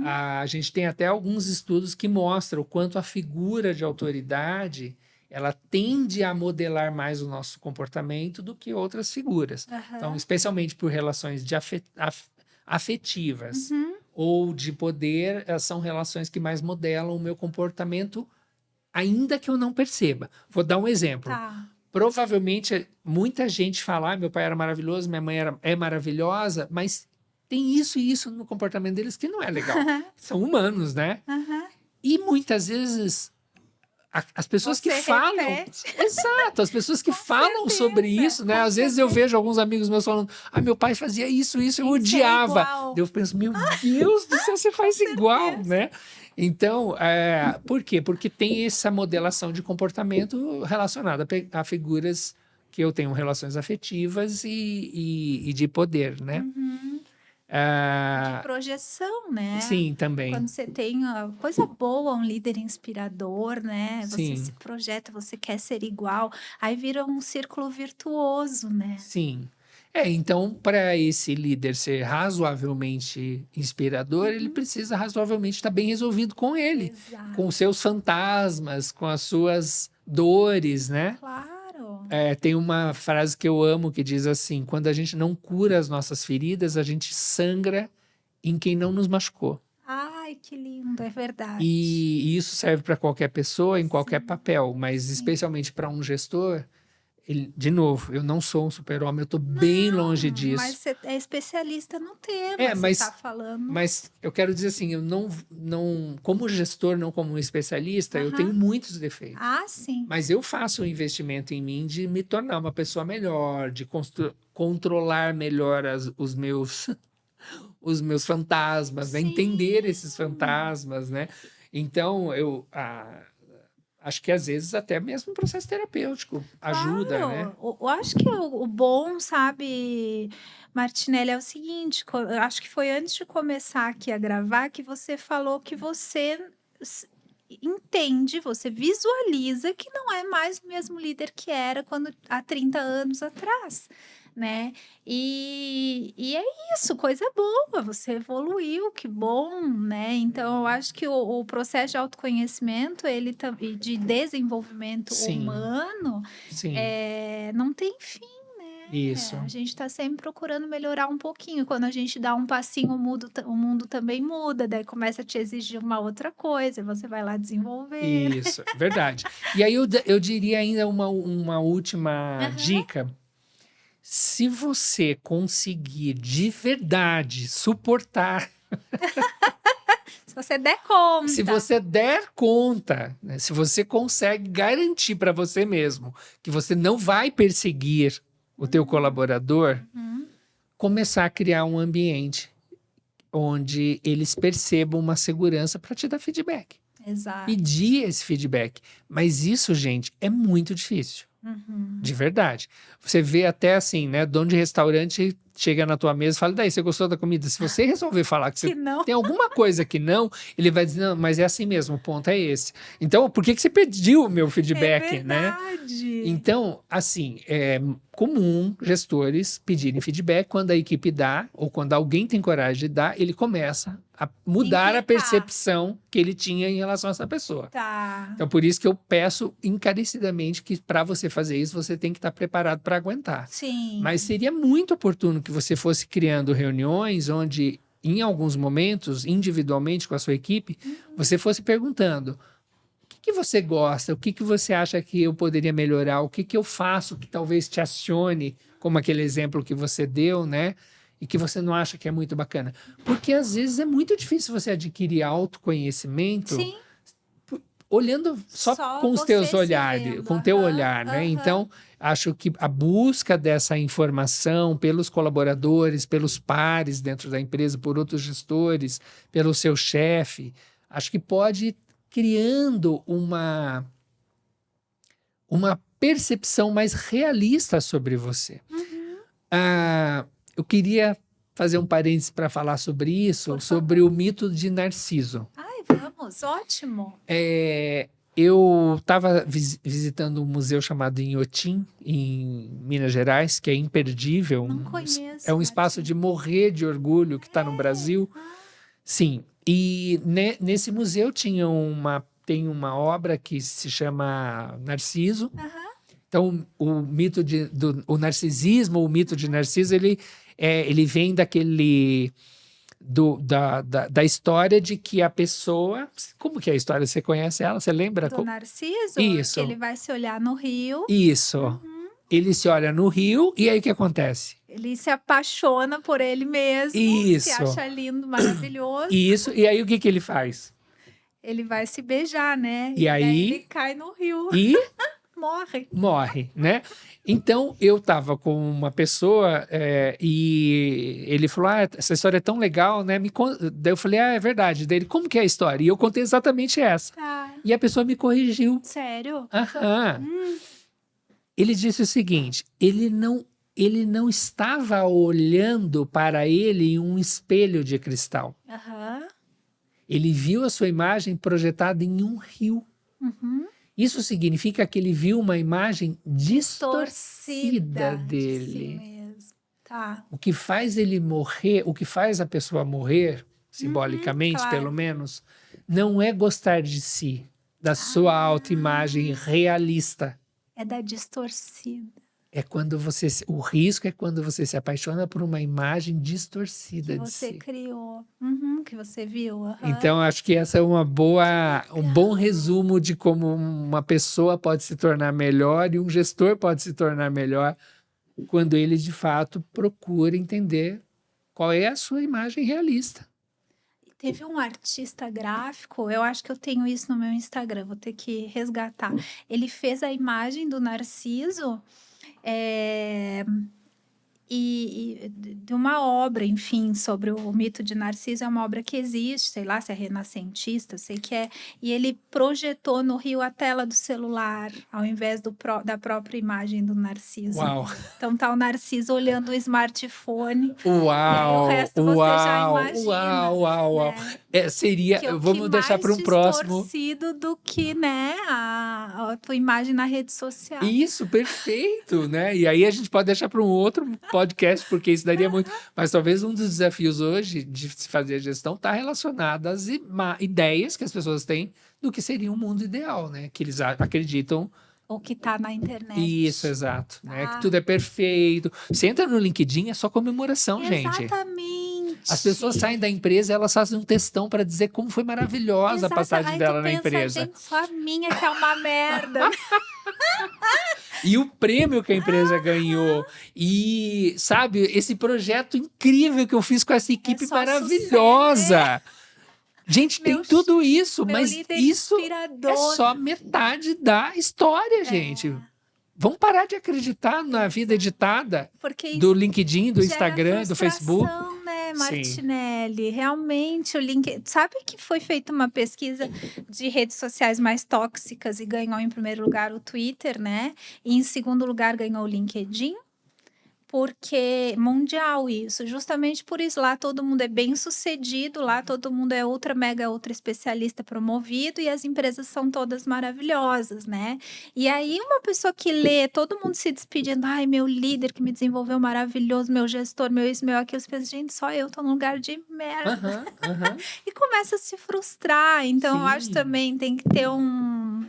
A gente tem até alguns estudos que mostram o quanto a figura de autoridade ela tende a modelar mais o nosso comportamento do que outras figuras. Então, especialmente por relações de afetivas ou de poder, são relações que mais modelam o meu comportamento, ainda que eu não perceba. Vou dar um exemplo. Tá. Provavelmente, muita gente fala, meu pai era maravilhoso, minha mãe é maravilhosa, mas tem isso e isso no comportamento deles que não é legal. São humanos, né? E muitas vezes, as pessoas que falam... Exato, as pessoas que falam sobre isso, né? Às vezes eu vejo alguns amigos meus falando, meu pai fazia isso, eu odiava. Eu penso, meu Deus do céu, você faz igual, né? Então, por quê? Porque tem essa modelação de comportamento relacionada a figuras que eu tenho relações afetivas e de poder, né? De projeção, né? Sim, também. Quando você tem coisa boa, um líder inspirador, né? Você Sim. se projeta, você quer ser igual, aí vira um círculo virtuoso, né? Sim. Então, para esse líder ser razoavelmente inspirador, ele precisa razoavelmente estar bem resolvido com ele, Exato. com os seus fantasmas, com as suas dores, né? Claro. Tem uma frase que eu amo que diz assim: quando a gente não cura as nossas feridas, a gente sangra em quem não nos machucou. Ai, que lindo, é verdade. E isso serve para qualquer pessoa, em qualquer papel, mas especialmente para um gestor. De novo, eu não sou um super-homem, eu estou bem longe disso. Mas você é especialista no tema, você está falando. Mas eu quero dizer assim, eu não como gestor, não como especialista, eu tenho muitos defeitos. Sim. Mas eu faço um investimento em mim de me tornar uma pessoa melhor, de controlar melhor os meus fantasmas, né? Entender esses fantasmas, né? Então, acho que às vezes até mesmo um processo terapêutico ajuda, Claro. né? Eu acho que o bom, sabe, Martinelli, é o seguinte, eu acho que foi antes de começar aqui a gravar que você falou que você entende, você visualiza que não é mais o mesmo líder que era há 30 anos atrás, né? E é isso, coisa boa, você evoluiu, que bom, né? Então, eu acho que o processo de autoconhecimento, e de desenvolvimento humano, não tem fim. Isso. A gente está sempre procurando melhorar um pouquinho. Quando a gente dá um passinho, o mundo também muda, daí começa a te exigir uma outra coisa, você vai lá desenvolver. Isso, verdade. E aí eu diria ainda uma última dica. Se você conseguir de verdade suportar... Se você der conta. Se você der conta, né? Se você consegue garantir para você mesmo que você não vai perseguir o teu colaborador, começar a criar um ambiente onde eles percebam uma segurança para te dar feedback. Exato. Pedir esse feedback. Mas isso, gente, é muito difícil. De verdade. Você vê até assim, né? Dono de restaurante chega na tua mesa e fala, daí, você gostou da comida? Se você resolver falar que você tem alguma coisa que não, ele vai dizer, não, mas é assim mesmo, o ponto é esse. Então, por que você pediu o meu feedback, né? Então, assim, é comum gestores pedirem feedback quando a equipe dá, ou quando alguém tem coragem de dar, ele começa a mudar a percepção que ele tinha em relação a essa pessoa. Então, por isso que eu peço encarecidamente que para você fazer isso, você tem que estar preparado para aguentar. Sim. Mas seria muito oportuno que você fosse criando reuniões onde, em alguns momentos, individualmente com a sua equipe, você fosse perguntando: o que você gosta? O que você acha que eu poderia melhorar? O que eu faço que talvez te acione, como aquele exemplo que você deu, né? E que você não acha que é muito bacana. Porque, às vezes, é muito difícil você adquirir autoconhecimento olhando só Só com os você teus se olhares, vendo. com o teu Aham, olhar, né? aham. Então, acho que a busca dessa informação pelos colaboradores, pelos pares dentro da empresa, por outros gestores, pelo seu chefe, acho que pode ir criando uma percepção mais realista sobre você. Uhum. Eu queria fazer um parênteses para falar sobre isso, Por sobre o mito de Narciso. Ai, vamos, ótimo. Eu estava visitando um museu chamado Inhotim, em Minas Gerais, que é imperdível. Não conheço. É um espaço de morrer de orgulho que está no Brasil. Sim, e nesse museu tem uma obra que se chama Narciso. Aham. Então, o mito o narcisismo, o mito de Narciso, ele vem da história de que a pessoa... Como que é a história? Você conhece ela? Você lembra? Do Narciso, Isso. que ele vai se olhar no rio. Isso. Ele se olha no rio e aí o que acontece? Ele se apaixona por ele mesmo. Isso. Se acha lindo, maravilhoso. Isso. E aí o que ele faz? Ele vai se beijar, né? E aí? Daí ele cai no rio. E Morre. né? Então, eu estava com uma pessoa e ele falou, essa história é tão legal, né? Daí eu falei, é verdade. Daí ele, como que é a história? E eu contei exatamente essa. Tá. E a pessoa me corrigiu. Sério? Aham. Ele disse o seguinte, ele não estava olhando para ele em um espelho de cristal. Aham. Ele viu a sua imagem projetada em um rio. Uhum. Isso significa que ele viu uma imagem distorcida De dele. si mesmo. Tá. O que faz ele morrer, o que faz a pessoa morrer, simbolicamente, claro. pelo menos, não é gostar de si, da sua autoimagem realista. É da distorcida. O risco é quando você se apaixona por uma imagem distorcida Que de você si. criou. Que você viu. Aham. Então, acho que essa é um bom resumo de como uma pessoa pode se tornar melhor e um gestor pode se tornar melhor quando ele, de fato, procura entender qual é a sua imagem realista. Teve um artista gráfico, eu acho que eu tenho isso no meu Instagram, vou ter que resgatar. Ele fez a imagem do Narciso e de uma obra, enfim, sobre o mito de Narciso. É uma obra que existe, sei lá se é renascentista, sei que é. E ele projetou no rio a tela do celular, ao invés da própria imagem do Narciso. Uau! Então tá o Narciso olhando o smartphone. Uau! E aí o resto você já imagina. Uau! Né? Seria, vamos deixar para um próximo. Distorcido do que, né, a tua imagem na rede social. Isso, perfeito, né? E aí a gente pode deixar para um outro podcast, porque isso daria muito. Mas talvez um dos desafios hoje de se fazer a gestão está relacionado às ideias que as pessoas têm do que seria um mundo ideal, né? Que eles acreditam. O que tá na internet. Isso, exato. Né? Que tudo é perfeito. Você entra no LinkedIn, é só comemoração, gente. Exatamente. As pessoas saem da empresa, elas fazem um textão para dizer como foi maravilhosa a passagem dela na empresa. Gente, só a minha que é uma merda. E o prêmio que a empresa ganhou. E, sabe, esse projeto incrível que eu fiz com essa equipe maravilhosa. Gente, tem tudo isso, mas isso é só metade da história, gente. Vamos parar de acreditar na vida editada do LinkedIn, do Instagram, do Facebook. Né, Martinelli? Sim. Realmente, o LinkedIn... Sabe que foi feita uma pesquisa de redes sociais mais tóxicas e ganhou em primeiro lugar o Twitter, né? E em segundo lugar ganhou o LinkedIn? Porque mundial isso, justamente por isso, lá todo mundo é bem sucedido, lá todo mundo é ultra especialista promovido e as empresas são todas maravilhosas, né? E aí uma pessoa que lê, todo mundo se despedindo, ai, meu líder que me desenvolveu maravilhoso, meu gestor, meu isso, meu aquilo, você pensa, gente, só eu tô num lugar de merda. E começa a se frustrar, então eu acho também tem que ter um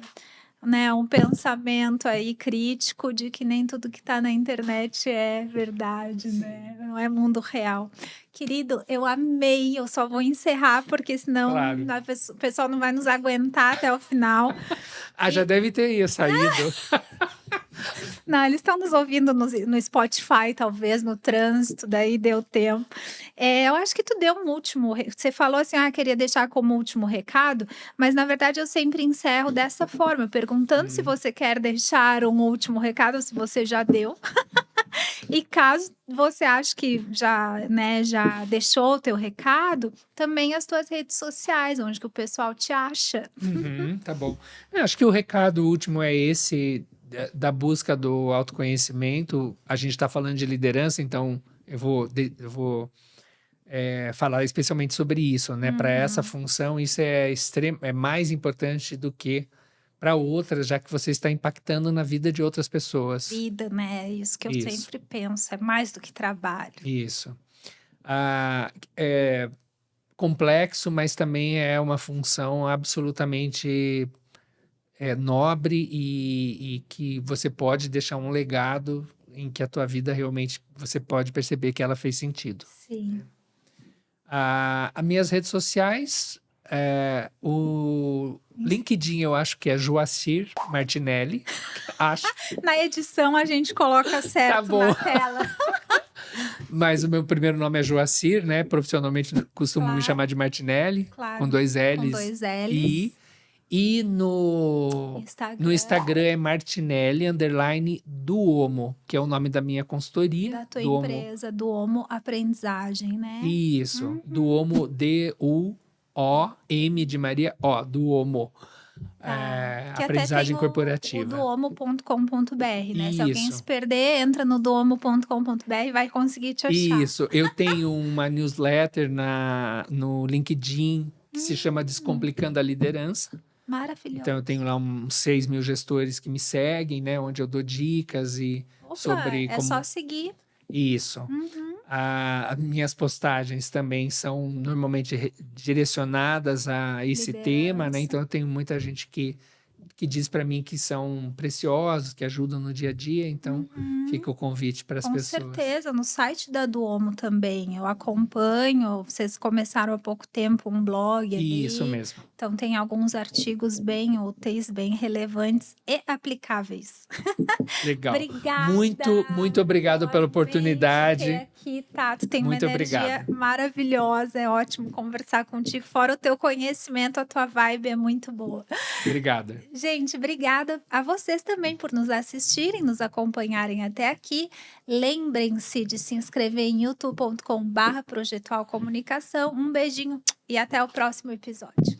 pensamento aí crítico de que nem tudo que está na internet é verdade, né? Não é mundo real. Querido, eu amei, eu só vou encerrar, porque senão o pessoal não vai nos aguentar até o final. Já deve ter saído. Não, eles estão nos ouvindo no Spotify, talvez, no trânsito, daí deu tempo. Eu acho que tu deu um último. Você falou assim, queria deixar como último recado, mas na verdade eu sempre encerro dessa forma, perguntando se você quer deixar um último recado, ou se você já deu. E caso você ache que já, né, já deixou o teu recado, também as tuas redes sociais, onde que o pessoal te acha. Tá bom. Eu acho que o recado último é esse da busca do autoconhecimento. A gente está falando de liderança, então eu vou falar especialmente sobre isso, né? Para essa função, isso é mais importante do que para outras, já que você está impactando na vida de outras pessoas. Vida, né? É isso que eu Isso. sempre penso, é mais do que trabalho. Isso. É complexo, mas também é uma função absolutamente nobre e que você pode deixar um legado em que a tua vida realmente você pode perceber que ela fez sentido. Sim. As minhas redes sociais, o LinkedIn eu acho que é Joacir Martinelli, acho. Na edição a gente coloca certo bom. na tela. Mas o meu primeiro nome é Joacir, né? Profissionalmente costumo me Claro. chamar de Martinelli, Claro, com 2 L's. com 2 L's. E no Instagram é Martinelli_Duomo, que é o nome da minha consultoria. Da tua Duomo. empresa, Duomo Aprendizagem, né? Isso, Duomo, D-U-O-M de Maria, O, Duomo. Que Aprendizagem até tem corporativa. o duomo.com.br, né? Se alguém Isso. se perder, entra no duomo.com.br e vai conseguir te achar. Isso, eu tenho uma newsletter no LinkedIn que se chama Descomplicando a Liderança. Maravilhoso. Então eu tenho lá uns 6 mil gestores que me seguem, né? Onde eu dou dicas sobre como... só seguir. Isso. As minhas postagens também são normalmente direcionadas a esse tema, né? Então eu tenho muita gente que diz para mim que são preciosos, que ajudam no dia a dia. Então fica o convite para as pessoas. Com certeza, no site da Duomo também. Eu acompanho. Vocês começaram há pouco tempo um blog ali. Isso mesmo. Então tem alguns artigos bem úteis, bem relevantes e aplicáveis. Legal. Obrigada. Muito obrigado pela oportunidade. Aqui, tá? Tu tem Muito uma energia obrigado. maravilhosa. É ótimo conversar contigo. Fora o teu conhecimento, a tua vibe é muito boa. Obrigada. Gente, obrigada a vocês também por nos assistirem, nos acompanharem até aqui. Lembrem-se de se inscrever em youtube.com/Projetual Comunicação. Um beijinho e até o próximo episódio.